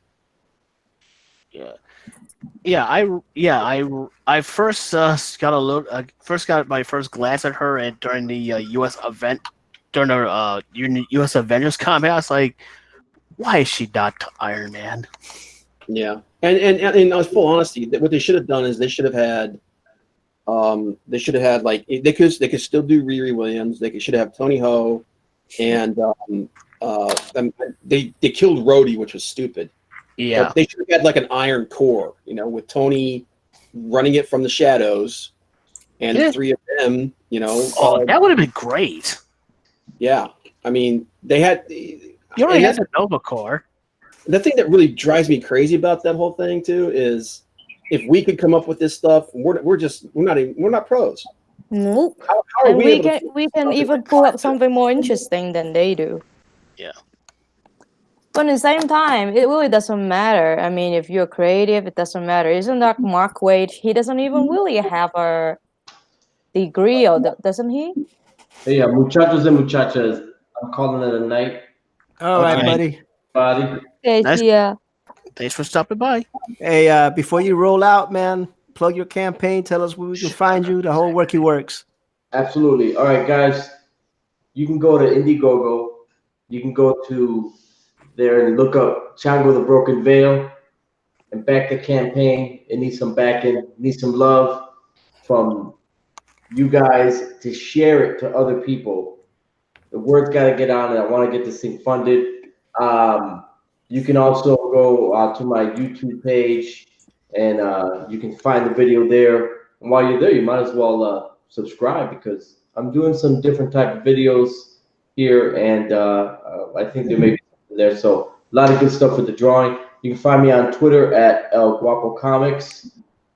I first got my first glance at her during the U.S. event during the U.S. Avengers comic. I was like, why is she not Iron Man?
Yeah, and in full honesty, what they should have done is they should have had like they could still do Riri Williams. They should have Tony Ho, and they killed Rhodey, which was stupid.
Yeah,
but they should have had like an Iron Core, with Tony running it from the shadows, and the three of them,
that would have been great.
Yeah, I mean they had.
You already had the Nova Corps.
The thing that really drives me crazy about that whole thing too is if we could come up with this stuff, we're not pros.
Nope.
How are
we can even pull up something more interesting than they do.
Yeah.
But at the same time, it really doesn't matter. I mean, if you're creative, it doesn't matter. Isn't that Mark Waid? He doesn't even really have a degree, doesn't he?
Hey, muchachos and muchachas, I'm calling it a night.
All right, buddy.
Hey,
thanks for stopping by.
Hey, before you roll out, man, plug your campaign. Tell us where we can find you. The whole worky works.
Absolutely. All right, guys. You can go to Indiegogo. You can go to there and look up Chango the Broken Veil. and back the campaign. It needs some backing, needs some love from you guys to share it to other people. The word's got to get on, and I want to get this thing funded. You can also go to my YouTube page, and you can find the video there. And while you're there, you might as well subscribe, because I'm doing some different type of videos here, and I think there may be something there. So a lot of good stuff with the drawing. You can find me on Twitter at Guapo Comics,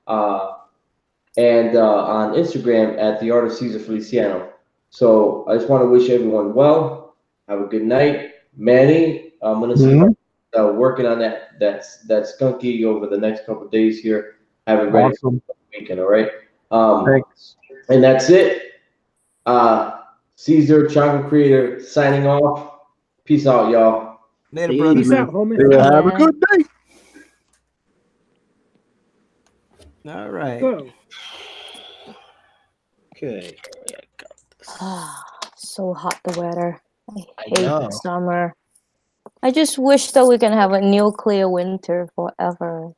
and on Instagram at the Art of Cesar Feliciano. So I just want to wish everyone well. Have a good night, Manny. I'm gonna see working on that skunky over the next couple of days here. Have it ready for the weekend. All right.
Thanks.
And that's it. Cesar, Chango Creator, signing off. Peace out, y'all.
Later, brother.
Peace out, homie.
Have a good day. All right.
Go.
Okay.
So hot the weather. I hate
know.
summer. I just wish that we can have a nuclear winter forever.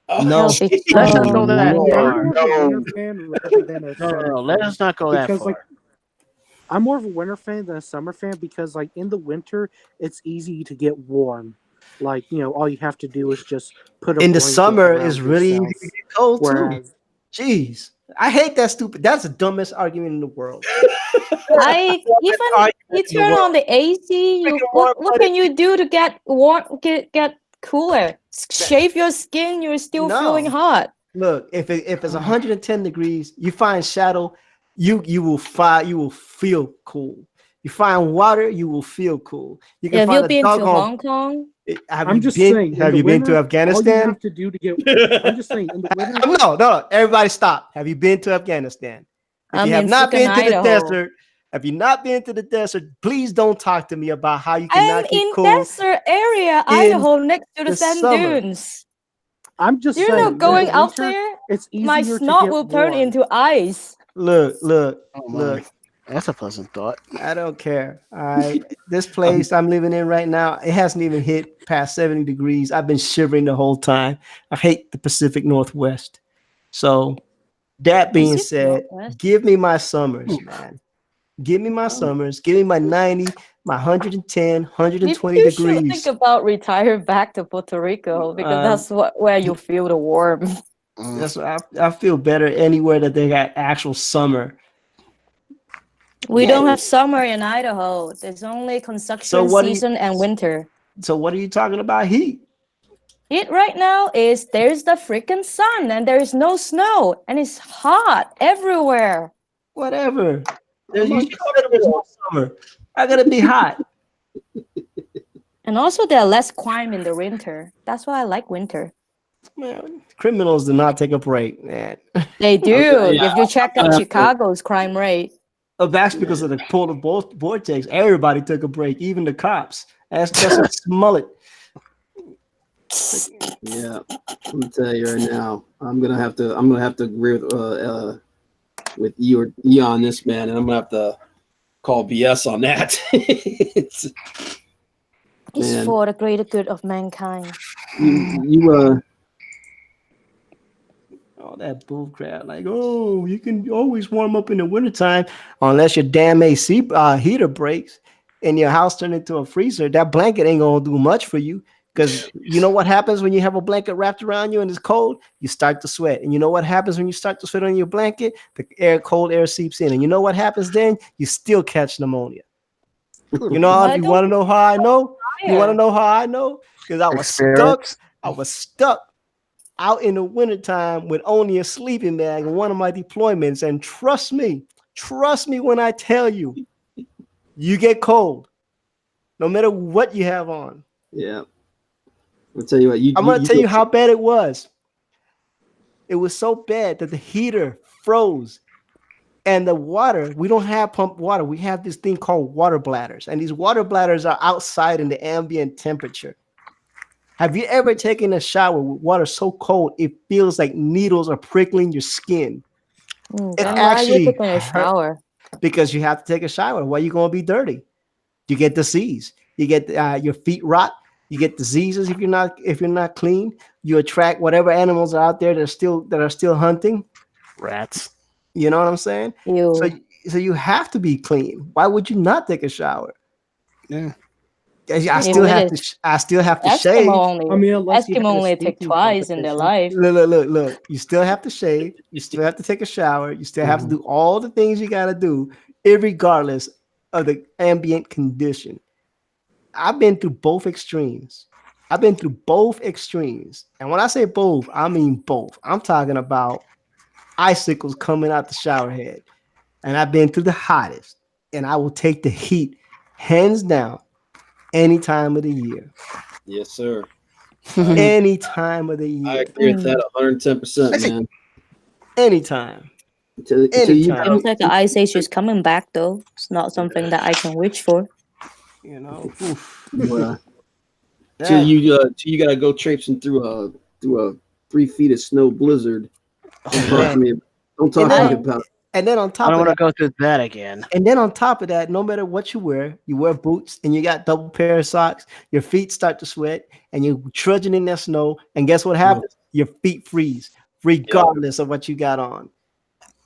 No.
That'll be
Let's not
so
go that
nice.
far.
I'm more of a winter fan rather than a summer
No, let
fan.
us not go that
Because,
far.
like, I'm more of a winter fan than a summer fan because, like, in the winter, it's easy to get warm. Like, you know, all you have to do is just put a
In the
blanket
summer,
around
it's really easy
yourself.
to get cold
Whereas,
too. Jeez, I hate that stupid. That's the dumbest argument in the world.
You turn on the AC. What can you do to get warm? Get cooler? Shave your skin. You're still feeling hot.
Look, if it's 110 degrees, you find shadow, you will feel cool. You find water, you will feel cool. You can
Have
find
you
a
been to
doggone-
Hong Kong?
I'm just saying.
Have
in
you
the
been to
winter,
Afghanistan?
All you have to do to get. I'm just saying. In the winter,
No. Everybody stop. Have you been to Afghanistan? If
I'm
you have
in
not been to
Idaho.
the desert, have you not been to the desert, please don't talk to me about how you cannot
I'm
get
in
cool.
desert area, Idaho, next to the sand
summer.
dunes.
I'm just
You're
saying.
not
in
going
the
out
winter,
there.
It's easier
My
to
snot
get
will turn
warm.
into ice.
Look.
Oh, my.
Look.
That's a pleasant thought.
I don't care. All right. This place I'm living in right now, it hasn't even hit past 70 degrees. I've been shivering the whole time. I hate the Pacific Northwest. So that being
Pacific
said,
Northwest?
give me my summers, man. Give me my summers. Give me my 90, my 110, 120
You should
degrees.
think about retiring back to Puerto Rico because that's where you feel the warmth.
That's what I feel better anywhere that they got actual summer.
We don't have summer in Idaho. There's only construction season and winter.
So what are you talking about heat?
It right now is there's the freaking sun and there's no snow and it's hot everywhere.
Whatever. There's no summer. I gotta be hot.
And also there are less crime in the winter. That's why I like winter.
Man, criminals do not take a break, man.
They do.
Okay, yeah.
If you check out Chicago's crime rate.
Oh, that's because of the polar vortex. Everybody took a break, even the cops. That's a Smollett.
Yeah, I'm gonna tell you right now. I'm gonna have to agree with you on this, man, and I'm gonna have to call BS on that.
It's for the greater good of mankind.
You
all that bull crap, like, oh, you can always warm up in the wintertime unless your damn AC heater breaks and your house turned into a freezer. That blanket ain't gonna do much for you, because you know what happens when you have a blanket wrapped around you and it's cold? You start to sweat. And you know what happens when you start to sweat on your blanket? The cold air seeps in. And you know what happens then? You still catch pneumonia. You know, you want to know how I know? You want to know how I know? Because I was stuck out in the wintertime with only a sleeping bag in one of my deployments. And trust me when I tell you, you get cold no matter what you have on.
Yeah. I'll tell you what.
I'm going to tell you how bad it was. It was so bad that the heater froze. And the water, we don't have pump water. We have this thing called water bladders. And these water bladders are outside in the ambient temperature. Have you ever taken a shower with water so cold it feels like needles are prickling your skin? It actually
taking a shower.
Because you have to take a shower. Why are you going to be dirty? You get disease. You get your feet rot. You get diseases if you're not clean. You attract whatever animals are out there that are still hunting.
Rats.
You know what I'm saying?
Ew.
So you have to be clean. Why would you not take a shower?
Yeah.
I still have to shave.
Only,
I mean, unless you have
Eskimo
a
only take
speaking
twice in their
competition.
life.
Look. You still have to shave. You still have to take a shower. You still have to do all the things you got to do, irregardless of the ambient condition. I've been through both extremes. And when I say both, I mean both. I'm talking about icicles coming out the shower head. And I've been through the hottest. And I will take the heat hands down any time of the year.
Yes, sir.
Any time of the year.
I agree with that 110%, man.
Anytime.
Seems like the ice age is coming back, though. It's not something that I can wish for.
You know.
Till you gotta go traipsing through a 3 feet of snow blizzard. Don't talk to me about.
And then on top
I don't
of
want to
that,
go through that again.
And then on top of that, no matter what you wear boots and you got double pair of socks, your feet start to sweat and you're trudging in that snow. And guess what happens? Your feet freeze, regardless of what you got on.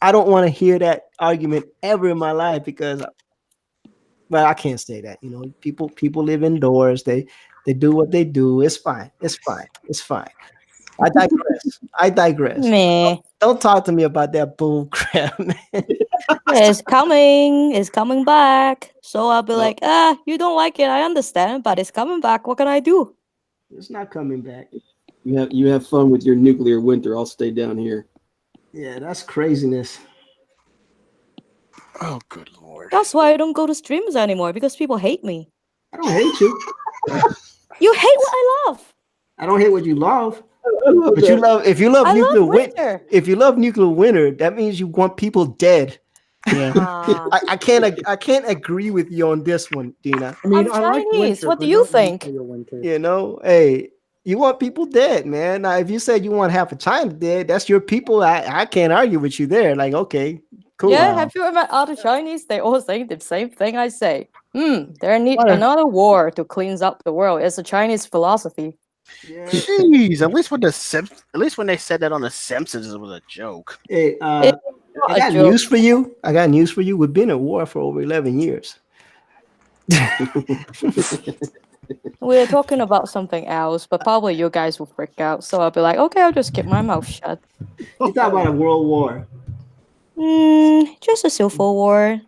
I don't want to hear that argument ever in my life because, well, I can't say that. You know, people live indoors. They do what they do. It's fine. I digress.
Meh.
Don't talk to me about that bull crap, man.
It's coming back. So I'll be like, you don't like it, I understand, but it's coming back. What can I do?
It's not coming back.
You have fun with your nuclear winter. I'll stay down here.
Yeah, that's craziness.
Oh, good lord.
That's why I don't go to streams anymore, because people hate me.
I don't hate you.
You hate what I love.
I don't hate what you love. But if you love nuclear winter, if you love nuclear winter, that means you want people dead. Yeah. I can't agree with you on this one, Dina.
I mean, I'm Chinese. Winter, what do you think?
You know, hey, you want people dead, man. Now, if you said you want half of China dead, that's your people. I can't argue with you there. Like, okay, cool.
Yeah, have you ever met other Chinese? They all say the same thing I say. There need another war to cleanse up the world. It's a Chinese philosophy.
Jeez, at least when they said that on The Simpsons, it was a joke.
Hey, I got news for you. We've been at war for over 11 years.
We're talking about something else, but probably you guys will freak out. So I'll be like, okay, I'll just keep my mouth shut.
You talk about a world war.
Just a civil war.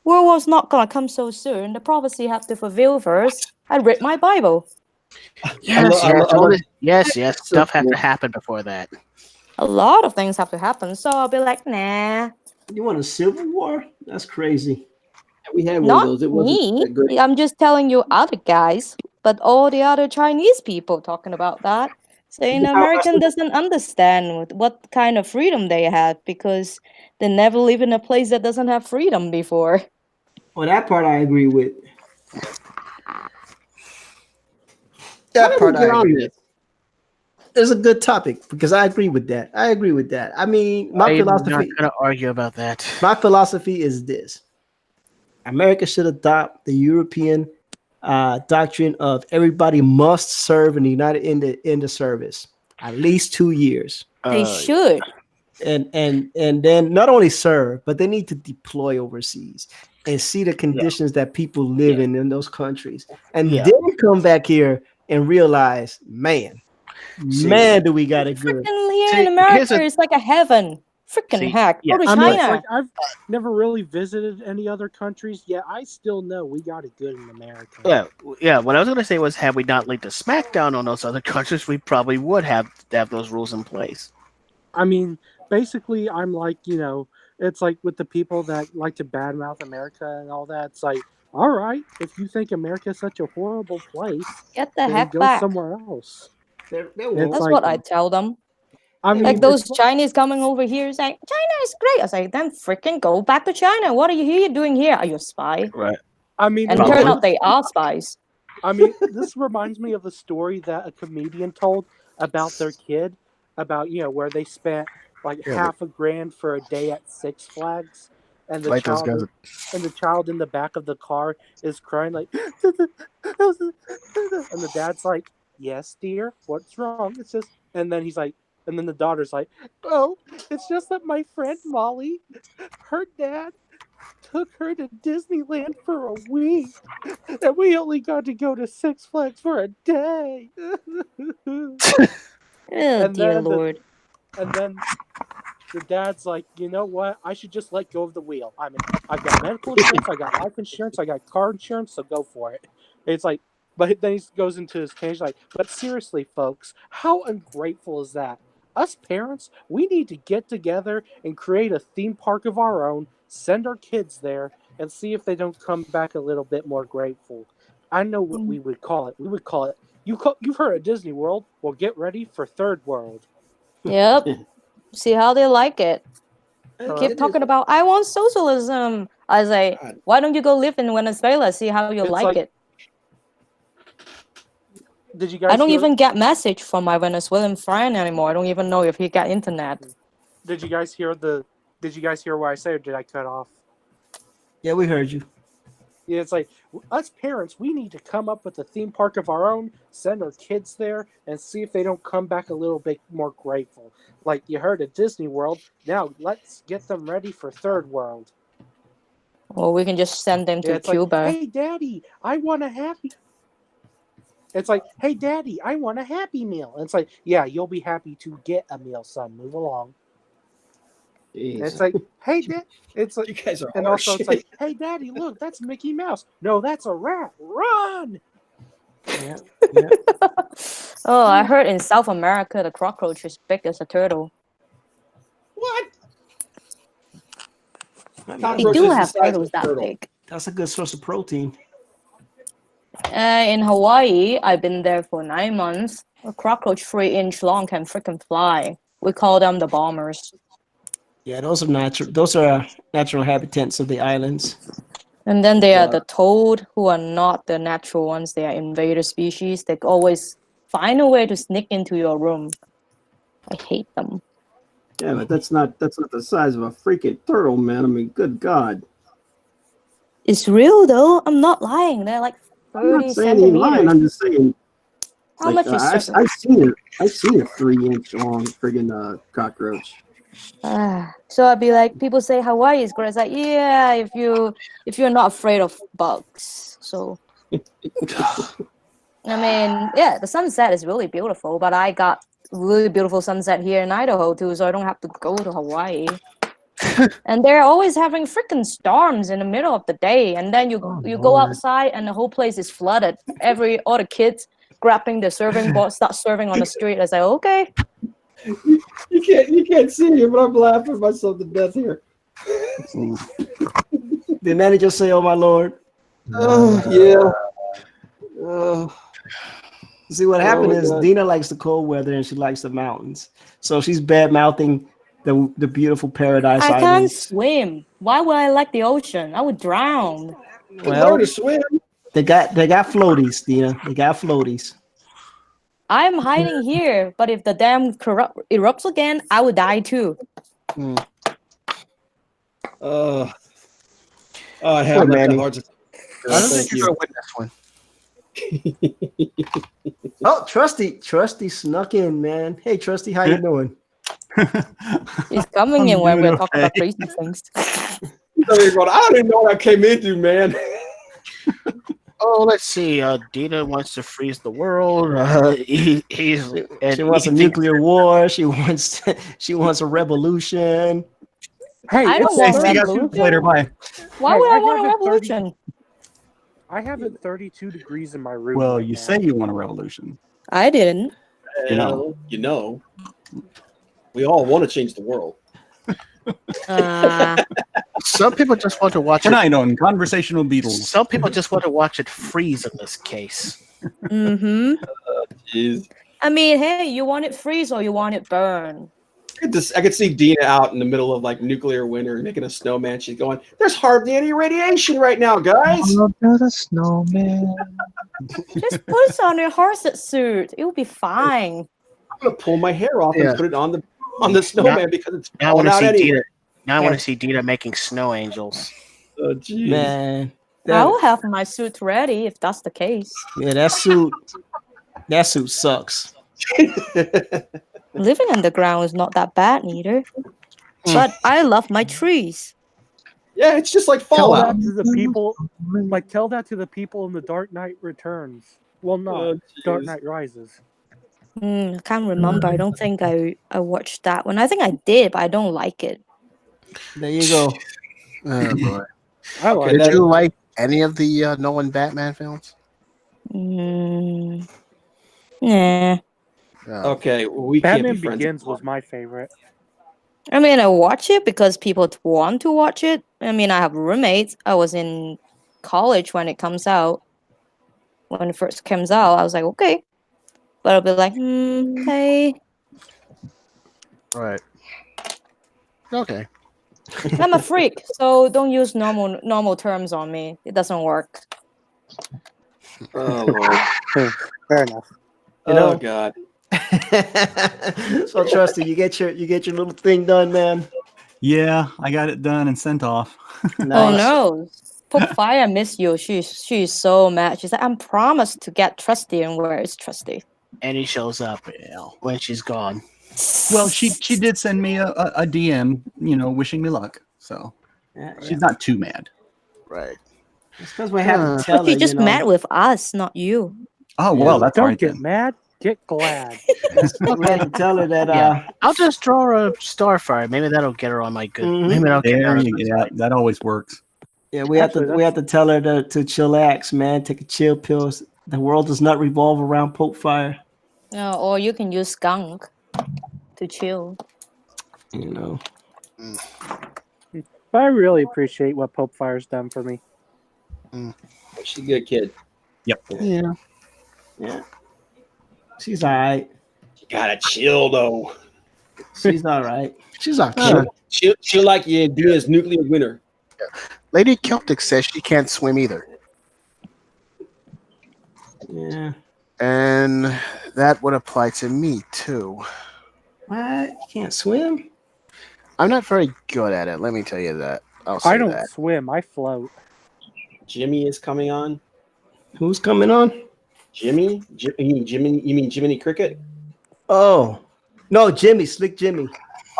World war's not gonna come so soon. The prophecy have to fulfill first. I read my Bible.
Yes. Stuff have to happen before that.
A lot of things have to happen. So I'll be like, nah.
You want a civil war? That's crazy.
We had one
Not
of those. It wasn't
me.
that great.
I'm just telling you other guys, but all the other Chinese people talking about that, saying American doesn't understand what kind of freedom they have because they never live in a place that doesn't have freedom before.
Well, that part I agree with. That part I agree with. It's a good topic because I agree with that. I mean, my philosophy.
I'm not going to argue about that.
My philosophy is this: America should adopt the European doctrine of everybody must serve in the service at least 2 years.
They should.
And then not only serve, but they need to deploy overseas and see the conditions that people live in those countries, and then come back here and realize, man, do we got it good.
Here in America, it's like a heaven. Freaking heck. Go to China.
I've never really visited any other countries, yet I still know we got it good in America.
Yeah. What I was going to say was, had we not laid the smackdown on those other countries, we probably would have those rules in place.
I mean, basically, I'm like, it's like with the people that like to badmouth America and all that. It's like, all right, if you think America is such a horrible place,
get the heck
go
back
somewhere else.
That's like, what I tell them.
I mean,
like those Chinese coming over here saying China is great. I was like, then freaking go back to China. What are you doing here? Are you a spy?
Right.
I mean,
and turn out they are spies.
I mean, this reminds me of a story that a comedian told about their kid, about where they spent like $500,000 for a day at Six Flags,
and the
Like those
child
guys.
and the child in the back of the car is crying like, and the dad's like, "Yes, dear, what's wrong?" It's just, and then he's like, and then the daughter's like, "Oh, it's just that my friend Molly, her dad took her to Disneyland for a week, and we only got to go to Six Flags for a day."
Oh, dear Lord.
And then the dad's like, "You know what? I should just let go of the wheel. I've got medical insurance, I got life insurance, I got car insurance, so go for it." It's like, but then he goes into his tangent like, "But seriously, folks, how ungrateful is that? Us parents, we need to get together and create a theme park of our own, send our kids there, and see if they don't come back a little bit more grateful. I know what we would call it. We would call it, you've heard of Disney World. Well, get ready for Third World."
Yep. See how they like it. Keep talking about, I want socialism. I was like, why don't you go live in Venezuela? See how you like it.
Did you guys?
I don't even get message from my Venezuelan friend anymore. I don't even know if he got internet.
Did you guys hear what I said, or did I cut off?
Yeah, we heard you.
Yeah, it's like, us parents, we need to come up with a theme park of our own, send our kids there, and see if they don't come back a little bit more grateful. Like you heard at Disney World, now let's get them ready for Third World.
Or we can just send them to Cuba.
Like, hey, Daddy, I want a happy... It's like, hey, Daddy, I want a Happy Meal. And it's like, yeah, you'll be happy to get a meal, son. Move along. And it's like, hey, Dad. It's like,
you guys are
and also it's like, hey, Daddy, look, that's Mickey Mouse. No, that's a rat. Run!
Yeah.
Oh, I heard in South America the cockroach is big as a turtle.
What?
They do have turtles that big.
That's a good source of protein.
In Hawaii, I've been there for 9 months. A cockroach 3-inch long can freaking fly. We call them the bombers.
Yeah, those are natural. Those are natural habitats of the islands.
And then there are the toad, who are not the natural ones. They are invaded species. They always find a way to sneak into your room. I hate them.
Yeah, but that's not the size of a freaking turtle, man. I mean, good God.
It's real though. I'm not lying. They're like 30
I'm not saying
centimeters.
he's lying. I'm just saying.
How much is
I've seen a 3-inch long friggin' cockroach.
So I'd be like, people say Hawaii is great. It's like, yeah, if you're not afraid of bugs. So I mean, yeah, the sunset is really beautiful, but I got really beautiful sunset here in Idaho too, so I don't have to go to Hawaii. And they're always having freaking storms in the middle of the day, and then you go outside and the whole place is flooded. All the kids grabbing the serving board, start serving on the street. I say, okay.
You can't see me, but I'm laughing myself to death here.
The manager say, "Oh my Lord."
Yeah.
See what happened is Dina likes the cold weather and she likes the mountains, so she's bad mouthing the beautiful paradise
I can't
islands.
swim. Why would I like the ocean? I would drown.
Well, swim. They got floaties, Dina. They got floaties.
I'm hiding here, but if the dam erupts again, I would die too.
I have
Manny.
hard to.
I don't think you're gonna win this one.
Oh, Trusty snuck in, man. Hey, Trusty, how you doing?
He's coming in when we're talking about crazy things.
I don't even know what I came into, man.
Oh, let's see. Dina wants to freeze the world.
She wants a nuclear war. She wants a revolution.
Hey,
I don't want a
See you guys
revolution.
later. Bye.
Why would I want a revolution?
I have it 32 degrees in my room.
Well,
right
you
now.
say you want a revolution.
I didn't.
You know, we all want to change the world.
Some people just want to watch it.
Tonight on Conversational Beatles.
Some people just want to watch it freeze in this case.
Mm-hmm.
Jeez.
I mean, hey, you want it freeze or you want it burn?
I could see Dina out in the middle of like nuclear winter making a snowman. She's going, "There's hardly any radiation right now, guys."
Build a snowman.
Just put on your horse suit. It will be fine.
I'm gonna pull my hair off and put it on the snowman because it's
Now I want
falling
to
out
see
anyway.
Now I want to see Dina making snow angels.
Oh, geez.
Man,
I will have my suit ready if that's the case.
yeah, that suit sucks.
Living underground is not that bad neither. But I love my trees.
Yeah, it's just like
Tell
Fallout.
that to the people. Like, tell that to the people in the Dark Knight Returns. Well, not
Oh,
Dark
jeez.
Knight Rises.
I can't remember. I don't think I watched that one. I think I did, but I don't like it.
There you go.
Oh boy.
I like
Did
it.
you like any of the Nolan Batman films?
Yeah.
Okay, we can't
Batman
be friends.
Begins was my favorite.
I mean, I watch it because people want to watch it. I mean, I have roommates. I was in college when it comes out. When it first comes out, I was like, okay. But I'll be like, okay.
Right. Okay.
I'm a freak, so don't use normal terms on me. It doesn't work.
Oh, Lord.
Fair enough.
You know?
Oh, God.
So Trusty, you get your little thing done, man.
Yeah, I got it done and sent off.
Oh no. Poke Fire, I miss you. She's so mad. She's like, I'm promised to get Trusty, and where is Trusty?
And he shows up when she's gone.
Well, she did send me a DM, wishing me luck. So she's not too mad.
Right.
It's because we have to tell her.
She just met with us, not you.
Oh well, that's
Don't
right
get
then.
mad. Get glad.
We have to tell her that.
Yeah. I'll just draw her a Starfire. Maybe that'll get her on my good.
Mhm.
Maybe that'll get her
There
on
you
a good
go. That always works.
Yeah, we have to tell her to chillax, man. Take a chill pill. The world does not revolve around Poke Fire.
No, or you can use Skunk to chill.
You know.
But I really appreciate what Pope Fire's done for me.
She's a good kid.
Yep.
Yeah. Yeah. She's all right.
You gotta chill, though.
She's all right.
She's okay.
She'll like you do as nuclear winter.
Lady Celtic says she can't swim either.
Yeah.
And that would apply to me too.
What? You can't swim?
I'm not very good at it. Let me tell you that.
I don't
that.
swim. I float.
Jimmy is coming on.
Who's coming on?
Jimmy? You mean Jiminy Cricket?
Oh. No, Jimmy, Slick Jimmy.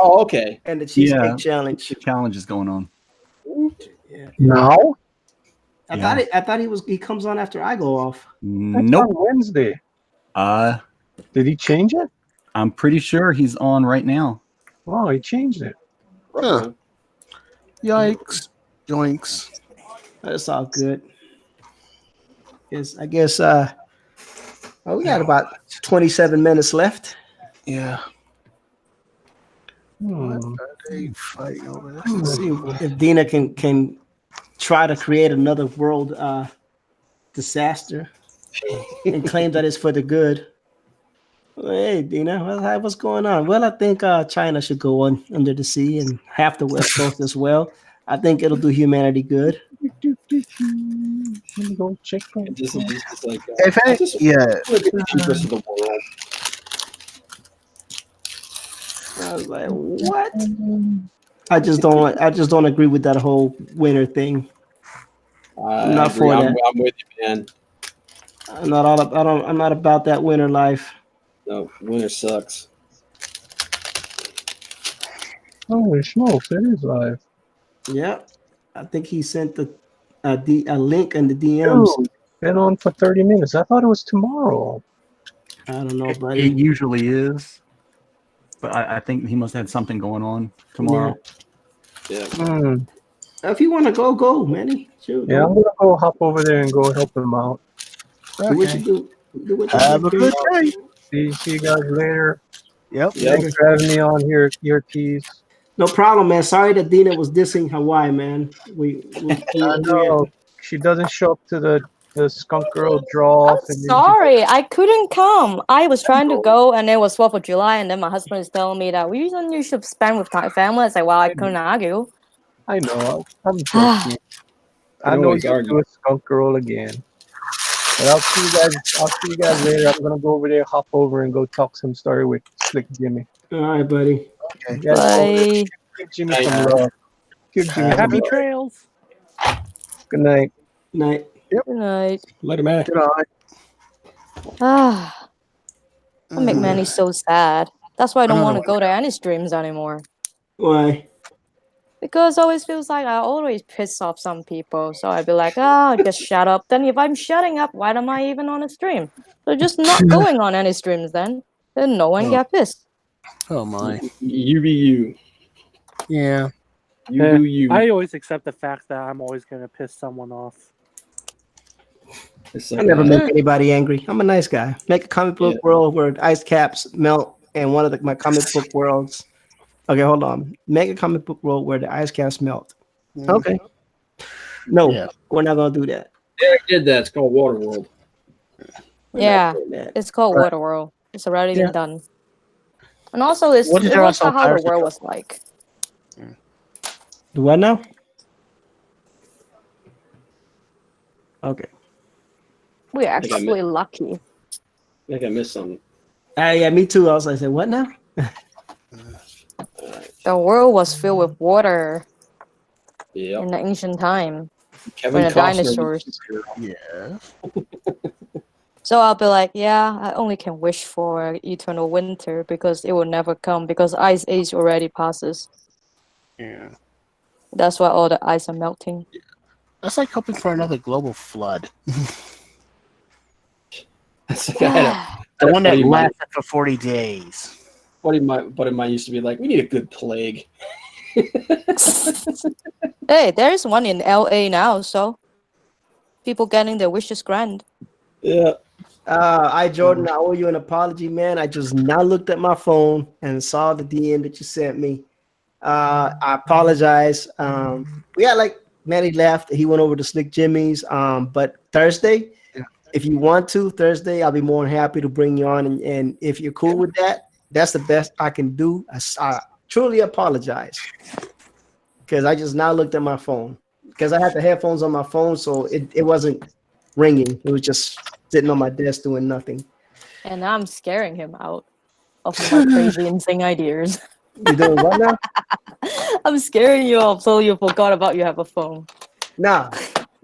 Oh, okay.
And the Cheesecake Challenge.
The challenge is going on.
Yeah.
No,
I thought he comes on after I go off.
that's
Nope.
on Wednesday.
Did
he change it?
I'm pretty sure he's on right now.
Oh, he changed it.
Huh. Yikes. Yoinks.
That's all good. I guess we got about 27 minutes left.
Yeah. What are they fighting over this?
Let's see if Dina can try to create another world disaster and claim that it's for the good. Hey, Dina, what's going on? Well, I think China should go on under the sea and half the West Coast as well. I think it'll do humanity good.
Let me go check that.
This is like,
Yeah.
rest of the world.
I was like, what? I just don't agree with that whole winter thing. I'm not for that.
I'm with you, man.
I'm not about that winter life.
No, winter sucks.
Holy smokes, it is live.
Yeah, I think he sent a link in the DMs.
Dude, been on for 30 minutes. I thought it was tomorrow.
I don't know, buddy.
It usually is. But I think he must have had something going on tomorrow.
Yeah.
If you want to go, Manny. Sure,
Yeah, I'm gonna go hop over there and go help him out.
Do what you do. Do what you
Have
do.
a good day.
See you guys later.
Yep.
Thanks for having me on here, Ortiz.
No problem, man. Sorry that Dina was dissing Hawaii, man.
I know she doesn't show up to the skunk girl draw off.
Sorry, I couldn't come. I was trying to go, and it was 4th of July, and then my husband is telling me that you should spend with my family. I said, well, I couldn't argue.
I know. I'm joking. I know you'll do a skunk girl again. But I'll see you guys later. I'm gonna go over there, hop over, and go talk some story with Slick Jimmy.
All right, buddy.
Okay.
Bye.
Give Jimmy some love. Give Jimmy some
Happy
love.
trails.
Good night.
Night.
Good night.
Later, man.
Good night.
Ah, that make Manny so sad. That's why I don't want to
Another
go to any streams anymore.
Why?
Because it always feels like I always piss off some people. So I'd be like, oh, just shut up. Then if I'm shutting up, why am I even on a stream? So just not going on any streams then. Then no one get pissed.
Oh my.
You be you.
Yeah.
You do you.
I always accept the fact that I'm always going to piss someone off.
It's
I
like,
never make anybody angry. I'm a nice guy. Make a comic book world where ice caps melt and one of my comic book worlds. Okay, hold on. Make a comic book world where the ice caps melt. Okay. No, we're not gonna do that.
Yeah, I did that. It's called Waterworld.
Yeah, it's called
Right.
Waterworld. It's already been done. And also, it
What is
was
there
not
on
how the
Pirates
world
Club?
was like.
Do what now? Okay.
We're
I think I
actually lucky.
I think I missed something.
Yeah, me too. I was like, what now?
The world was filled with water
Yeah.
in the ancient time.
Kevin
when the
Costner.
dinosaurs.
Yeah.
So I'll be like, yeah, I only can wish for eternal winter because it will never come because ice age already passes.
Yeah.
That's why all the ice are melting.
That's like hoping for another global flood.
That's like I had a,
The one that
buddy of mine-
lasted for 40 days.
buddy of mine used to be like, we need a good plague.
Hey, there's one in LA now, so people getting their wishes granted.
Yeah.
Jordan, I owe you an apology, man. I just now looked at my phone and saw the DM that you sent me. I apologize. We had like Manny left. He went over to Slick Jimmy's. But Thursday, if you want to, Thursday, I'll be more than happy to bring you on. And if you're cool with that, that's the best I can do. I truly apologize because I just now looked at my phone because I had the headphones on my phone, so it wasn't ringing. It was just sitting on my desk doing nothing.
And I'm scaring him out of my crazy, insane ideas.
You doing what now?
I'm scaring you off so you forgot about you have a phone.
Nah,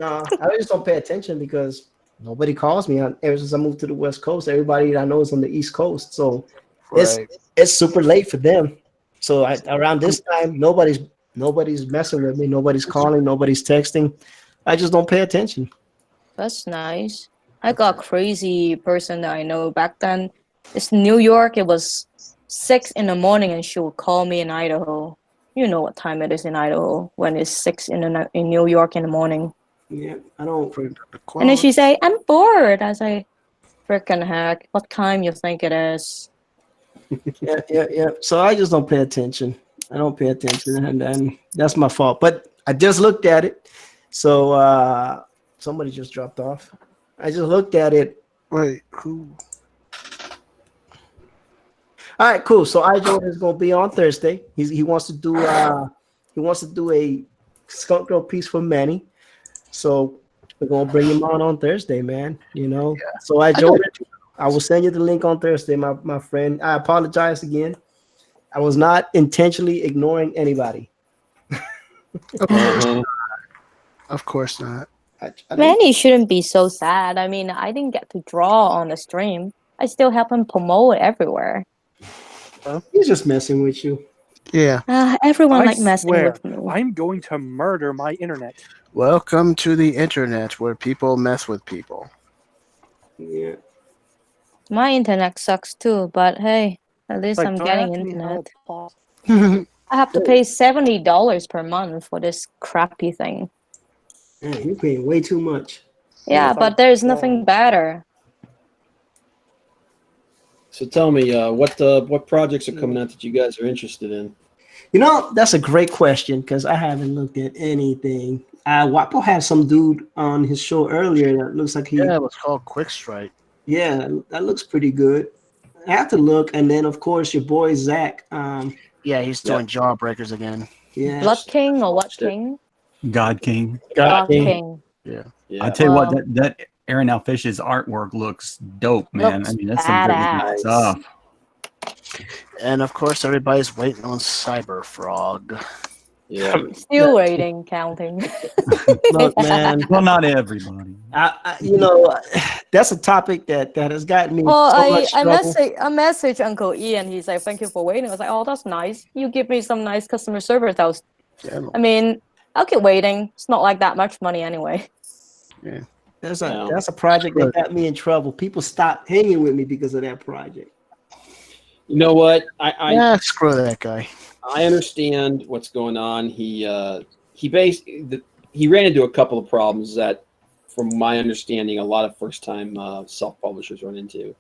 I just don't pay attention because nobody calls me. Ever since I moved to the West Coast, everybody that I know is on the East Coast, so it's super late for them. So around this time, nobody's messing with me. Nobody's calling. Nobody's texting. I just don't pay attention.
That's nice. I got a crazy person that I know back then. It's New York. It was 6 in the morning, and she would call me in Idaho. You know what time it is in Idaho when it's 6 in New York in the morning.
Yeah, I don't.
And then she say, "I'm bored." I say, "Frickin' heck! What time you think it is?"
Yeah. So I just don't pay attention. I don't pay attention, and that's my fault. But I just looked at it. So somebody just dropped off. I just looked at it.
Wait, who?
All right, cool. So Jordan is gonna be on Thursday. He wants to do a Skunk Girl piece for Manny. So we're gonna bring him on Thursday, man. You know. Yeah. So Jordan, I will send you the link on Thursday, my friend. I apologize again. I was not intentionally ignoring anybody.
Of course not.
Manny shouldn't be so sad. I mean, I didn't get to draw on the stream. I still help him promote everywhere.
He's just messing with you.
Yeah.
Everyone
I
messing
swear,
with me.
I'm going to murder my internet.
Welcome to the internet where people mess with people.
Yeah.
My internet sucks too, but hey, at least
Like,
I'm
don't
getting
ask me
internet.
how
I have to pay $70 per month for this crappy thing.
Man, you're paying way too much.
Yeah, but there's nothing better.
So tell me, what projects are coming out that you guys are interested in?
You know, that's a great question because I haven't looked at anything. Guapo had some dude on his show earlier that looks like
Yeah, it was called Quick Strike.
Yeah, that looks pretty good. I have to look, and then of course your boy Zach.
Yeah, he's doing Jawbreakers again.
Yeah.
Blood King or what King?
God King.
God King.
Yeah.
I tell you
Wow.
what, that Aaron L. Fish's artwork looks dope, man.
Looks
I mean, that's some really
badass.
good stuff.
And of course, everybody's waiting on Cyber Frog.
Yeah.
Still waiting, counting.
Look, man.
Well, not everybody.
That's a topic that has gotten me
Well,
so much trouble.
I message Uncle Ian. He's like, "Thank you for waiting." I was like, "Oh, that's nice. You give me some nice customer service." I mean, I'll keep waiting. It's not like that much money anyway.
Yeah. That's a project that got me in trouble. People stopped hanging with me because of that project.
You know what?
Screw that guy.
I understand what's going on. He ran into a couple of problems that, from my understanding, a lot of first-time self-publishers run into.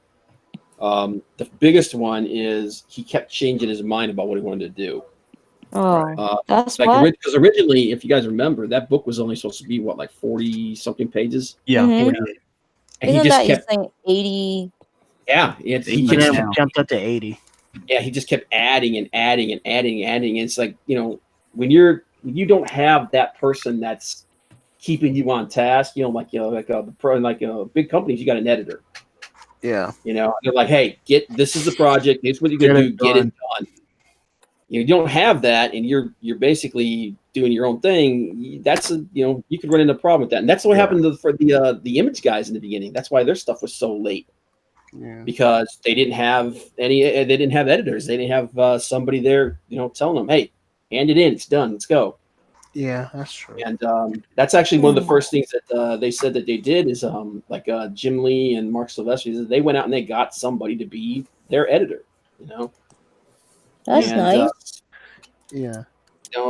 The biggest one is he kept changing his mind about what he wanted to do.
That's
like
what?
because originally, if you guys remember, that book was only supposed to be like 40-something pages.
Yeah.
Mhm.
And he
Isn't
just
that
kept.
saying 80?
Yeah,
He jumped up to 80.
Yeah, he just kept adding and adding and adding and adding. And it's like, when you don't have that person that's keeping you on task, like big companies, you got an editor.
Yeah.
They're like, hey, this is the project. This is what you're gonna do. Get it done. You don't have that, and you're basically doing your own thing. That's you could run into a problem with that, and that's what happened for the image guys in the beginning. That's why their stuff was so late.
Yeah.
Because they didn't have editors. They didn't have somebody there, telling them, hey, hand it in, it's done, let's go.
Yeah, that's true.
And that's actually one of the first things that they said that they did is Jim Lee and Mark Silvestri, they went out and they got somebody to be their editor,
That's nice.
Yeah.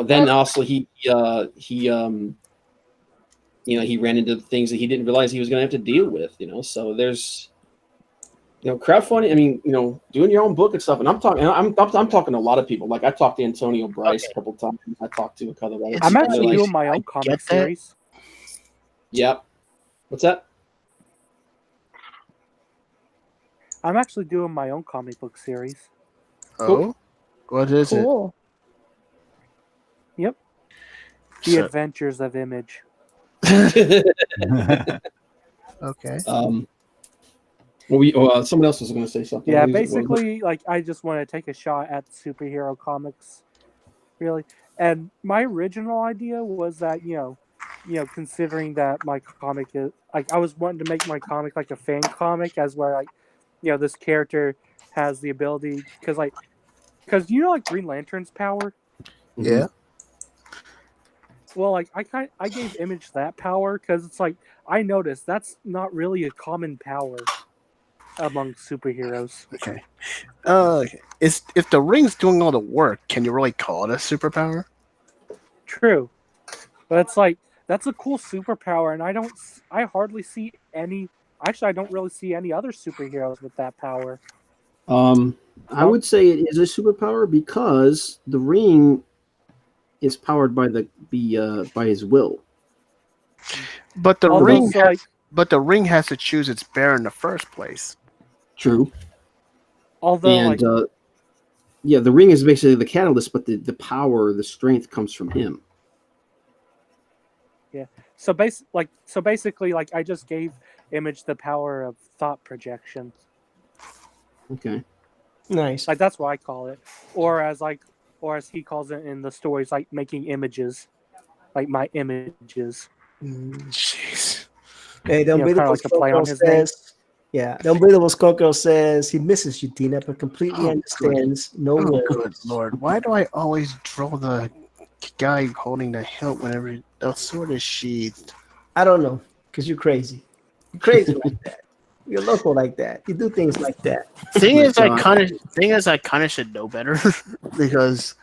Then also he ran into things that he didn't realize he was going to have to deal with, so there's crowdfunding. I mean, doing your own book and stuff. And I'm talking to a lot of people. Like I talked to Antonio Bryce a couple times. I talked to a couple of others.
I'm actually doing my own comic series.
Yep. What's that?
I'm actually doing my own comic book series.
Oh, what is it?
Yep. The Adventures of Image.
Okay.
Someone else was going to say something.
Yeah, basically, I just want to take a shot at superhero comics, really. And my original idea was that considering that my comic is I was wanting to make my comic like a fan comic, as where this character has the ability because Green Lantern's power.
Yeah.
Well, I gave Image that power because it's I noticed that's not really a common power among superheroes.
Okay. If the ring's doing all the work, can you really call it a superpower?
True, but it's that's a cool superpower, and I hardly see any. Actually, I don't really see any other superheroes with that power.
I would say it is a superpower because the ring is powered by by his will.
But the ring has to choose its bearer in the first place.
True.
Although,
the ring is basically the catalyst, but the power, the strength comes from him.
Yeah. So basically, I just gave Image the power of thought projection.
Okay.
Nice.
That's what I call it, or as he calls it in the stories, making images, my images.
Jeez.
Hey, the Unbreathable Skunk says. Yeah, the Unbreathable Skunk says he misses you, Dina, but completely understands. No worries.
Good Lord, why do I always draw the guy holding the hilt whenever the sword is sheathed?
I don't know, because you're crazy. You're crazy like that. You're local like that. You do things like that.
Thing is, I kind of should know better because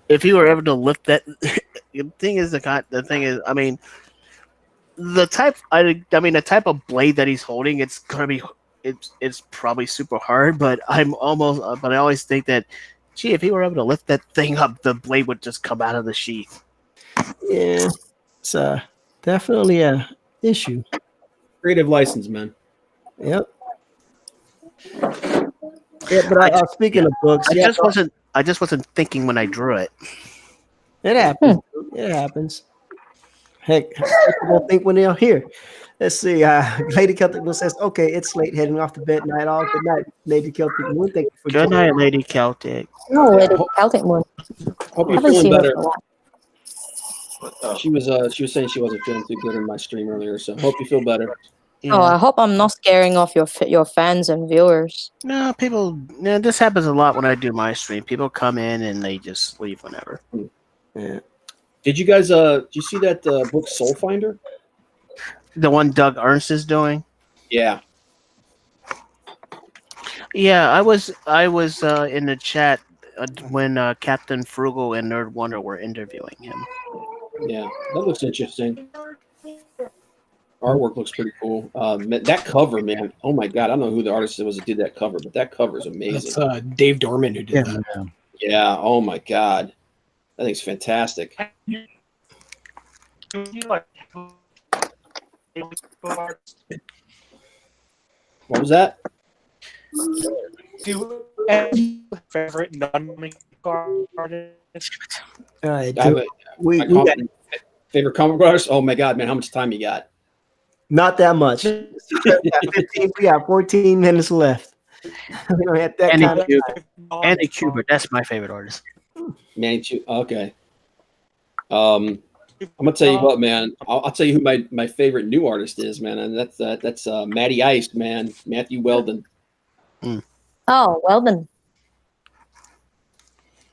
if you were able to lift that, the thing is, the type of blade that he's holding, it's probably super hard. But I always think that, gee, if he were able to lift that thing up, the blade would just come out of the sheath.
Yeah, it's definitely a issue.
Creative license, man.
Yep. Yeah, but speaking of books,
I just wasn't thinking when I drew it.
It happens. It happens. Heck, people think when they're here.
Let's see. Lady Celtic Moon says, "Okay, it's late. Heading off to bed. Night all. Good night, Lady Celtic Moon. Thank you for
Good
joining."
night, Lady Celtic.
No, Lady Celtic Moon.
Hope you're
Haven't
feeling
seen her
better.
for a while.
She was saying she wasn't feeling too good in my stream earlier, so hope you feel better.
Oh, I hope I'm not scaring off your fans and viewers.
No, people. No, this happens a lot when I do my stream. People come in and they just leave whenever.
Yeah. Did you guys did you see that book Soul Finder?
The one Doug Ernst is doing.
Yeah.
Yeah, I was in the chat when Captain Frugal and Nerd Wonder were interviewing him.
Yeah, that looks interesting. Artwork looks pretty cool. That cover, man. Oh my god, I don't know who the artist was that did that cover, but that cover is amazing.
That's Dave Dorman who did that.
Yeah. Oh my god, that thing's fantastic. What was that?
Do any favorite non-comic artist?
Favorite comic artist? Oh my god, man, how much time you got?
Not that much. 15, we got 14 minutes left. We don't have that kind of time.
Andy Kubert, that's my favorite artist.
Manny okay. I'm gonna tell you what, man. I'll tell you who my favorite new artist is, man, and that's Matty Ice, man, Matthew Weldon.
Oh, Weldon.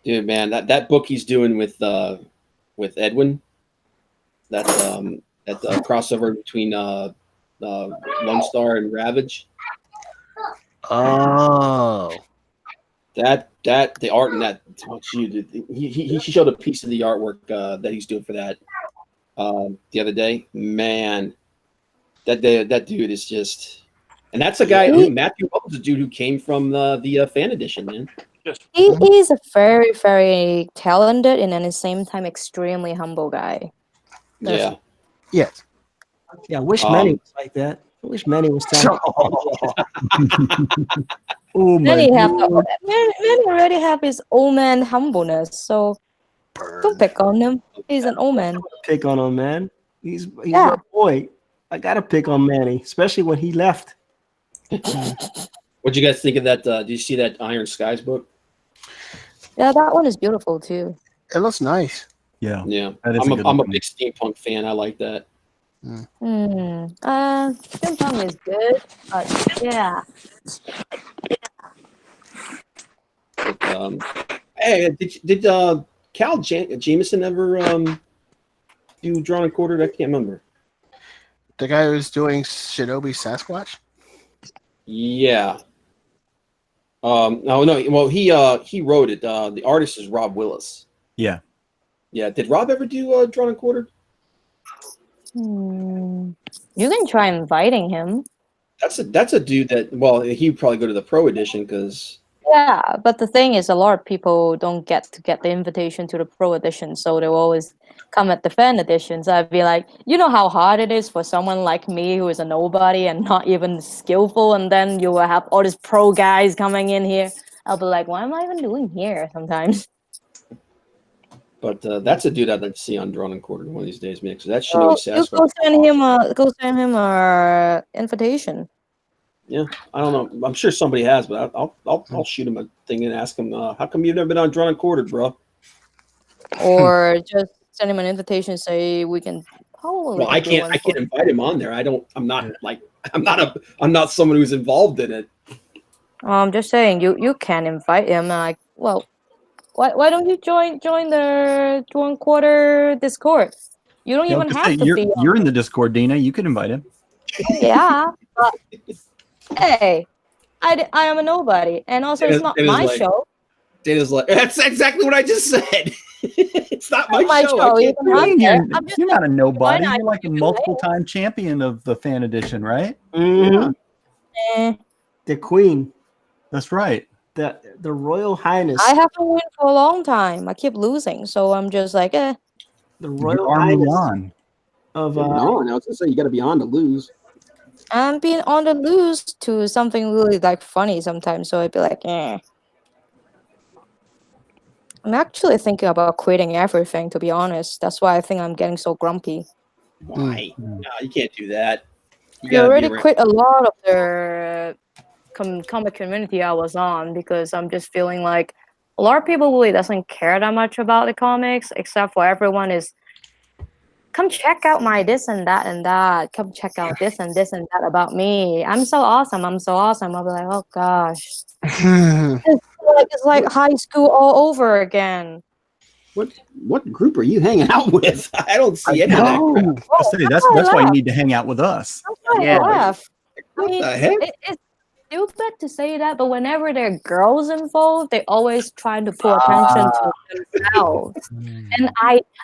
Dude, man, that book he's doing with Edwin, that crossover between Lone Star and Ravage.
Oh,
that the art in that. Oh, dude, he showed a piece of the artwork that he's doing for that the other day. Man, that dude is just, and that's a guy. Matthew Weldon's a dude who came from the fan edition, man.
He is a very, very talented and at the same time extremely humble guy.
Yeah.
Yes. Yeah, I wish Manny was like that. I wish Manny was talented. Oh my
Manny
God.
already have his old man humbleness, so don't pick on him. He's an old man.
Pick on him, man. He's my boy. I gotta pick on Manny, especially when he left.
What'd you guys think of that? Do you see that Iron Skies book?
Yeah, that one is beautiful too.
It looks nice.
Yeah.
Yeah.
That is
I'm a big steampunk fan. I like that.
Steampunk is good, but yeah.
Hey, did Cal Jameson ever do Drawn and Quartered? I can't remember.
The guy who's doing Shinobi Sasquatch?
Yeah. No. Well, he wrote it. The artist is Rob Willis.
Yeah.
Yeah. Did Rob ever do Drawn and Quartered?
You can try inviting him.
That's a dude that, well, he'd probably go to the pro edition because.
Yeah, but the thing is, a lot of people don't get the invitation to the pro edition, so they will always come at the fan edition. So I'd be like, you know how hard it is for someone like me who is a nobody and not even skillful, and then you will have all these pro guys coming in here. I'll be like, what am I even doing here sometimes?
But that's a dude I'd like to see on Drawn and Quartered one of these days, man. Because that Shinobi Sasquatch.
Go send him a invitation.
Yeah, I don't know. I'm sure somebody has, but I'll shoot him a thing and ask him, how come you've never been on Drawn and Quartered, bro?
Or just send him an invitation. Say we can.
Well, I can't invite him on there. I'm not someone who's involved in it.
I'm just saying you can invite him. Like, well, why don't you join the Drawn Quarter Discord? You don't even have to be.
You're in the Discord, Dina. You can invite him.
Yeah, but hey, I am a nobody, and also it's not my show.
Dana's like, that's exactly what I just said. It's not my show.
You're not a nobody. You're like a multiple-time champion of the fan edition, right?
Mm-hmm. The queen.
That's right.
The Royal Highness.
I haven't won for a long time. I keep losing, so I'm just like, The
Royal Highness
of I was gonna say you got to be on to lose.
I'm being on the lose to something really like funny sometimes, so I'd be like, I'm actually thinking about quitting everything, to be honest. That's why I think I'm getting so grumpy.
Why? No, you can't do that.
I already quit a lot of the comic community I was on because I'm just feeling like a lot of people really doesn't care that much about the comics, except for everyone is come check out my this and that and that. Come check out this and this and that about me. I'm so awesome. I'm so awesome. I'll be like, oh gosh. It's like high school all over again.
What group are you hanging out with?
I don't see any of that.
That's why you need to hang out with us.
I laugh.
What
I mean,
the heck?
It's stupid to say that, but whenever there are girls involved, they always try to pull attention to themselves. And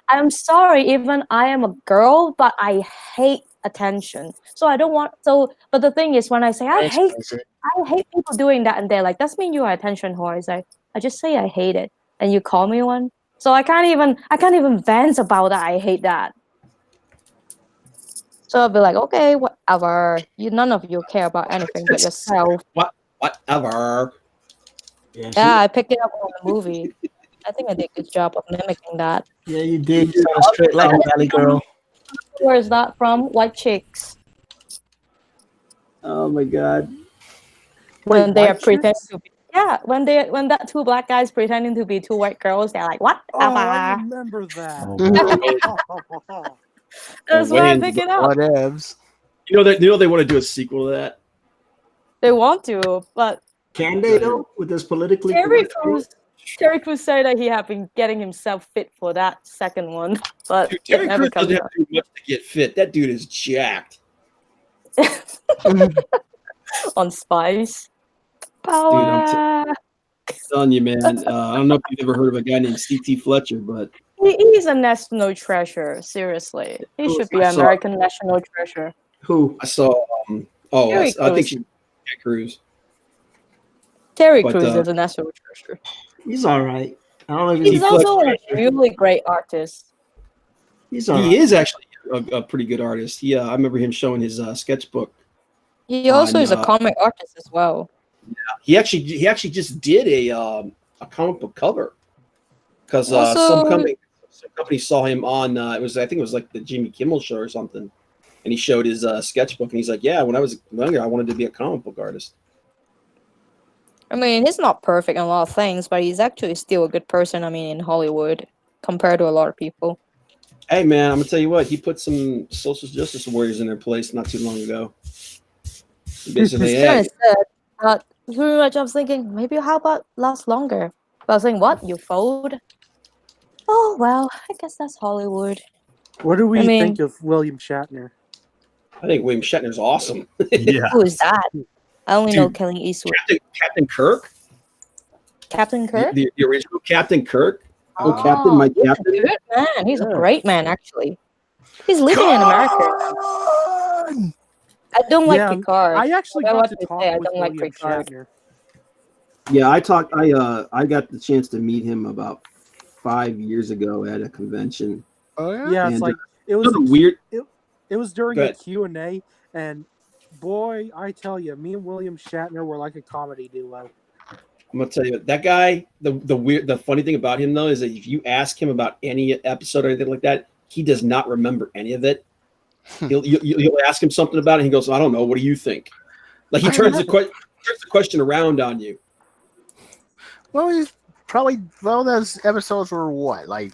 I'm sorry, even I am a girl, but I hate attention. So I don't want but the thing is when I say I hate people doing that and they're like, that's mean you're attention whore. It's like I just say I hate it and you call me one. So I can't even vent about that. I hate that. So I'll be like, okay, whatever. None of you care about anything but yourself.
Whatever.
Yeah, I picked it up on the movie. I think I did a good job of mimicking that.
Yeah, you did. You sound straight like a valley girl.
Where is that from? White Chicks.
Oh my god.
When they are pretending to be when that two black guys pretending to be two white girls, they're like, what?
Oh, I remember that.
That's why I pick it up.
Whatevs.
You know they want to do a sequel to that.
They want to, but
can they though? With this politically
Terry Crews said that he had been getting himself fit for that second one, but
Dude, Terry Crews doesn't have to do much to get fit. That dude is jacked.
On Spice. Power.
Dude, I'm telling you, man. I don't know if you've ever heard of a guy named C.T. Fletcher, but
he's a national treasure. Seriously, he should be an American national treasure.
Who
I saw? I think she's Terry Crews.
Terry Crews is a national treasure.
He's all right. I don't know if
he's also a really great artist.
He is actually a pretty good artist. Yeah, I remember him showing his sketchbook.
He also is a comic artist as well.
Yeah, he actually just did a comic book cover because some company saw him on I think it was like the Jimmy Kimmel show or something, and he showed his sketchbook and he's like, yeah, when I was younger, I wanted to be a comic book artist.
I mean, he's not perfect in a lot of things, but he's actually still a good person. I mean, in Hollywood compared to a lot of people.
Hey man, I'm gonna tell you what, he put some social justice warriors in their place not too long ago. Basically,
but pretty much I was thinking, maybe how about last longer? But I was thinking, what? You fold? Oh, well, I guess that's Hollywood.
What do we think of William Shatner?
I think William Shatner's awesome.
Yeah.
Who is that? I only know Kelly Eastwood.
Captain Kirk?
Captain Kirk?
The original Captain Kirk?
Oh, Captain, my
he's
Captain.
a good man. He's a great man, actually. He's living in America. I don't like Picard.
I actually got to talk
I
with
don't like
William
Picard.
Shatner.
Yeah, I got the chance to meet him about 5 years ago at a convention.
Oh yeah.
Yeah, it's like it was
weird.
It was during a Q&A, and boy, I tell you, me and William Shatner were like a comedy duo.
I'm gonna tell you that guy. The funny thing about him though is that if you ask him about any episode or anything like that, he does not remember any of it. You'll ask him something about it, and he goes, "I don't know. What do you think?" Like he turns the question around on you.
Well, he's probably those episodes were what, like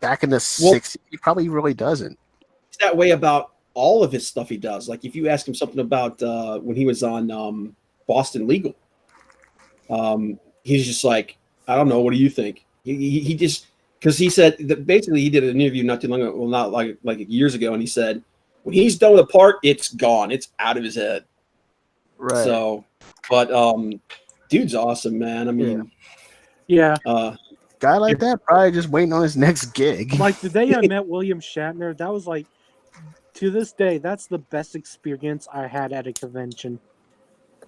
back in the 60s. He probably really doesn't.
It's that way about all of his stuff he does. Like if you ask him something about when he was on Boston Legal, he's just like, "I don't know. What do you think?" He just because he said that basically he did an interview not too long ago, well, not like years ago, and he said when he's done with a part, it's gone, it's out of his head.
Right.
So, but dude's awesome, man. I mean,
yeah.
Guy like that probably just waiting on his next gig.
Like the day I met William Shatner, that was like, to this day, that's the best experience I had at a convention.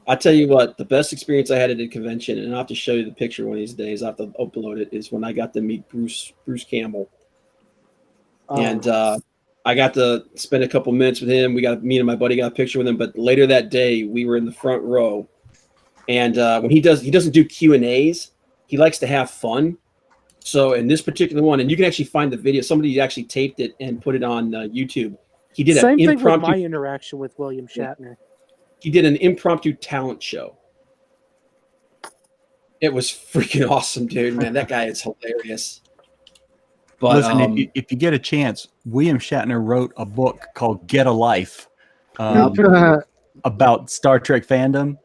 I tell you what, the best experience I had at a convention, and I'll have to show you the picture one of these days. I have to upload it. Is when I got to meet Bruce Campbell, and I got to spend a couple minutes with him. Me and my buddy got a picture with him. But later that day, we were in the front row, and when he doesn't do Q&As. He likes to have fun. So in this particular one, and you can actually find the video. Somebody actually taped it and put it on YouTube. He did
Same
an
thing with
impromptu.
my interaction with William Shatner.
He did an impromptu talent show. It was freaking awesome, dude. Man, that guy is hilarious. But
listen, if you get a chance, William Shatner wrote a book called Get a Life about Star Trek fandom.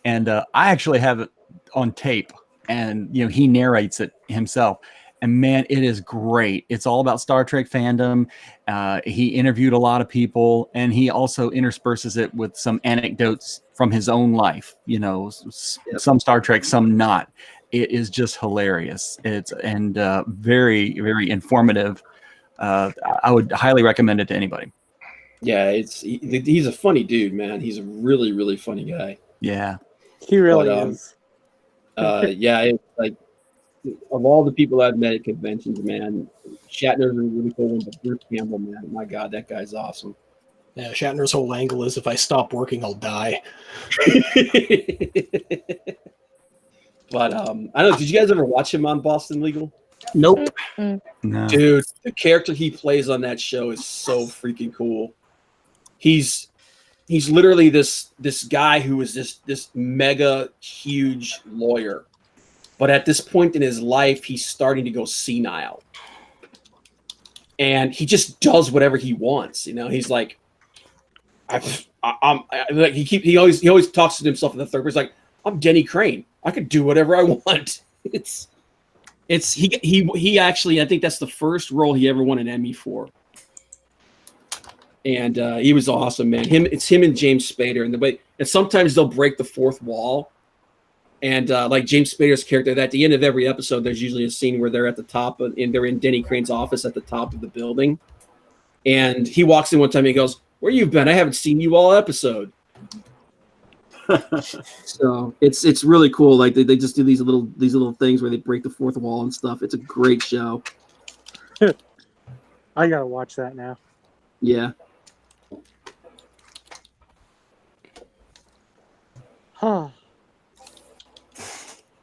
And I actually have it on tape. And, he narrates it himself. And, man, it is great. It's all about Star Trek fandom. He interviewed a lot of people. And he also intersperses it with some anecdotes from his own life. Some Star Trek, some not. It is just hilarious. It's very, very informative. I would highly recommend it to anybody.
yeah, he's a funny dude, man. He's a really, really funny guy.
Yeah,
he really is.
Yeah, it's like of all the people I've met at conventions, man, Shatner's a really cool one. But Bruce Campbell, man, my God, that guy's awesome.
Yeah, Shatner's whole angle is if I stop working, I'll die.
But I don't know. Did you guys ever watch him on Boston Legal?
Nope.
No.
Dude, the character he plays on that show is so freaking cool. He's literally this guy who is this mega huge lawyer, but at this point in his life, he's starting to go senile, and he just does whatever he wants. He's like, I'm like he always talks to himself in the third person. He's like, I'm Denny Crane. I could do whatever I want. He actually, I think that's the first role he ever won an Emmy for. And he was awesome, man. It's him and James Spader, and sometimes they'll break the fourth wall. And like James Spader's character, at the end of every episode, there's usually a scene where they're at the top and they're in Denny Crane's office at the top of the building. And he walks in one time and he goes, "Where you been? I haven't seen you all episode." So it's really cool. Like they just do these little things where they break the fourth wall and stuff. It's a great show.
I gotta watch that now.
Yeah.
Huh.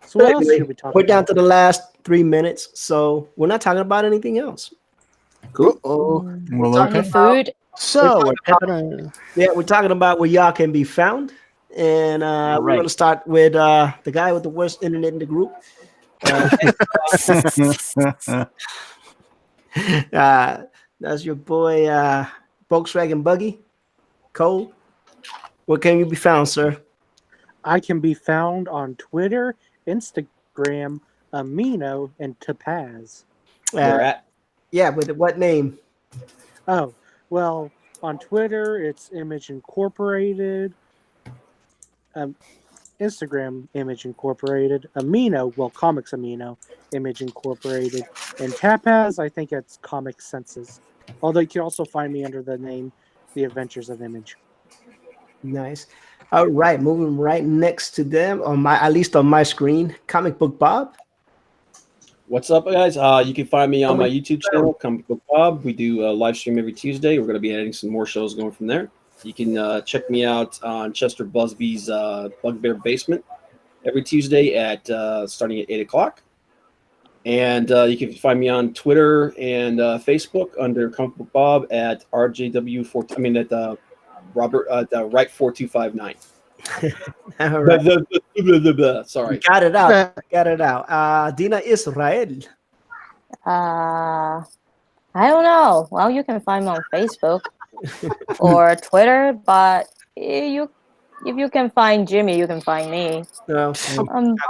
So what else should we talk
We're
about?
down to the last 3 minutes, so we're not talking about anything else.
Cool.
We're
talking
food.
So
we're talking about where y'all can be found. And we're going to start with the guy with the worst internet in the group. That's your boy, Volkswagen Buggy. Cole, where can you be found, sir?
I can be found on Twitter, Instagram, Amino, and Topaz.
Where at?
Yeah, with what name?
Oh, well, on Twitter, it's Image Incorporated. Instagram, Image Incorporated. Amino, well, Comics Amino, Image Incorporated. And Tapaz, I think it's Comic Senses. Although you can also find me under the name The Adventures of Image.
Nice. All right, moving right next to them, at least on my screen, Comic Book Bob.
What's up, guys? You can find me on my YouTube channel, Comic Book Bob. We do a live stream every Tuesday. We're going to be adding some more shows going from there. You can check me out on Chester Busby's Bugbear Basement every Tuesday at starting at 8 o'clock. And you can find me on Twitter and Facebook under Comic Book Bob at RJW4. I mean at Robert Right 4259.
All right.
Sorry.
Got it out. Dina Israel.
I don't know. Well, you can find me on Facebook or Twitter, but if you can find Jimmy, you can find me.
No.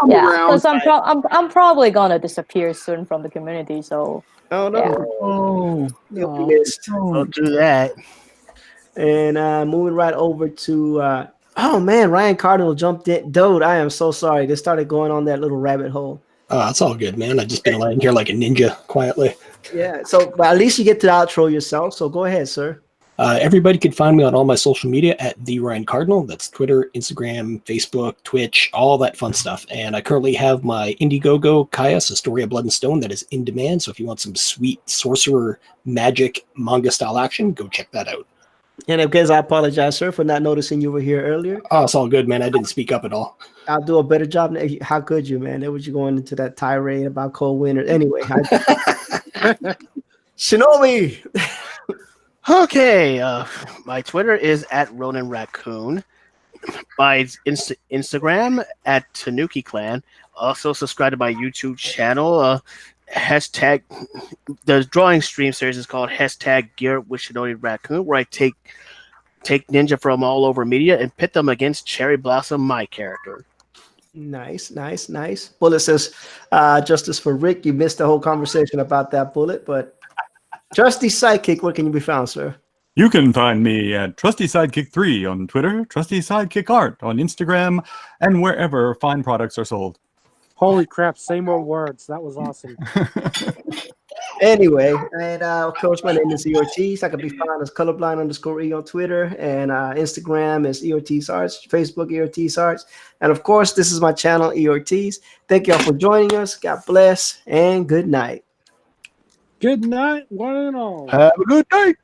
Yeah, because I'm probably gonna disappear soon from the community. So.
Oh no!
Yeah.
Oh,
don't do that.
And moving right over to oh man, Ryan Cardinal jumped in. Dude, I am so sorry. They started going on that little rabbit hole.
It's all good, man. I just been lying here like a ninja quietly.
Yeah. So, but at least you get to outro yourself. So go ahead, sir.
Everybody can find me on all my social media at The Ryan Cardinal. That's Twitter, Instagram, Facebook, Twitch, all that fun stuff. And I currently have my Indiegogo Caius, A Story of Blood and Stone, that is in demand. So if you want some sweet sorcerer magic manga style action, go check that out.
And because I apologize, sir, for not noticing you were here earlier.
Oh, it's all good, man. I didn't speak up at all.
I'll do a better job. How could you, man? That was you going into that tirade about cold winter. Anyway, Shinobi.
Okay, my Twitter is at Ronin Raccoon. My Instagram at Tanuki Clan. Also subscribe to my YouTube channel. Hashtag the drawing stream series is called hashtag Gear with Shinobi Raccoon, where I take ninja from all over media and pit them against Cherry Blossom, my character.
Nice. Bullet says, justice for Rick. You missed the whole conversation about that, Bullet, but Trusty Sidekick, where can you be found, sir?
You can find me at Trusty Sidekick 3 on Twitter, Trusty Sidekick Art on Instagram, and wherever fine products are sold.
Holy crap, say more words. That was awesome.
Anyway, and of course, my name is Ortiz. I can be found as colorblind_E on Twitter, and Instagram is Ortiz Arts, Facebook Ortiz Arts, and of course, this is my channel, Ortiz. Thank y'all for joining us. God bless, and good night.
Good night, one and all.
Have a good day.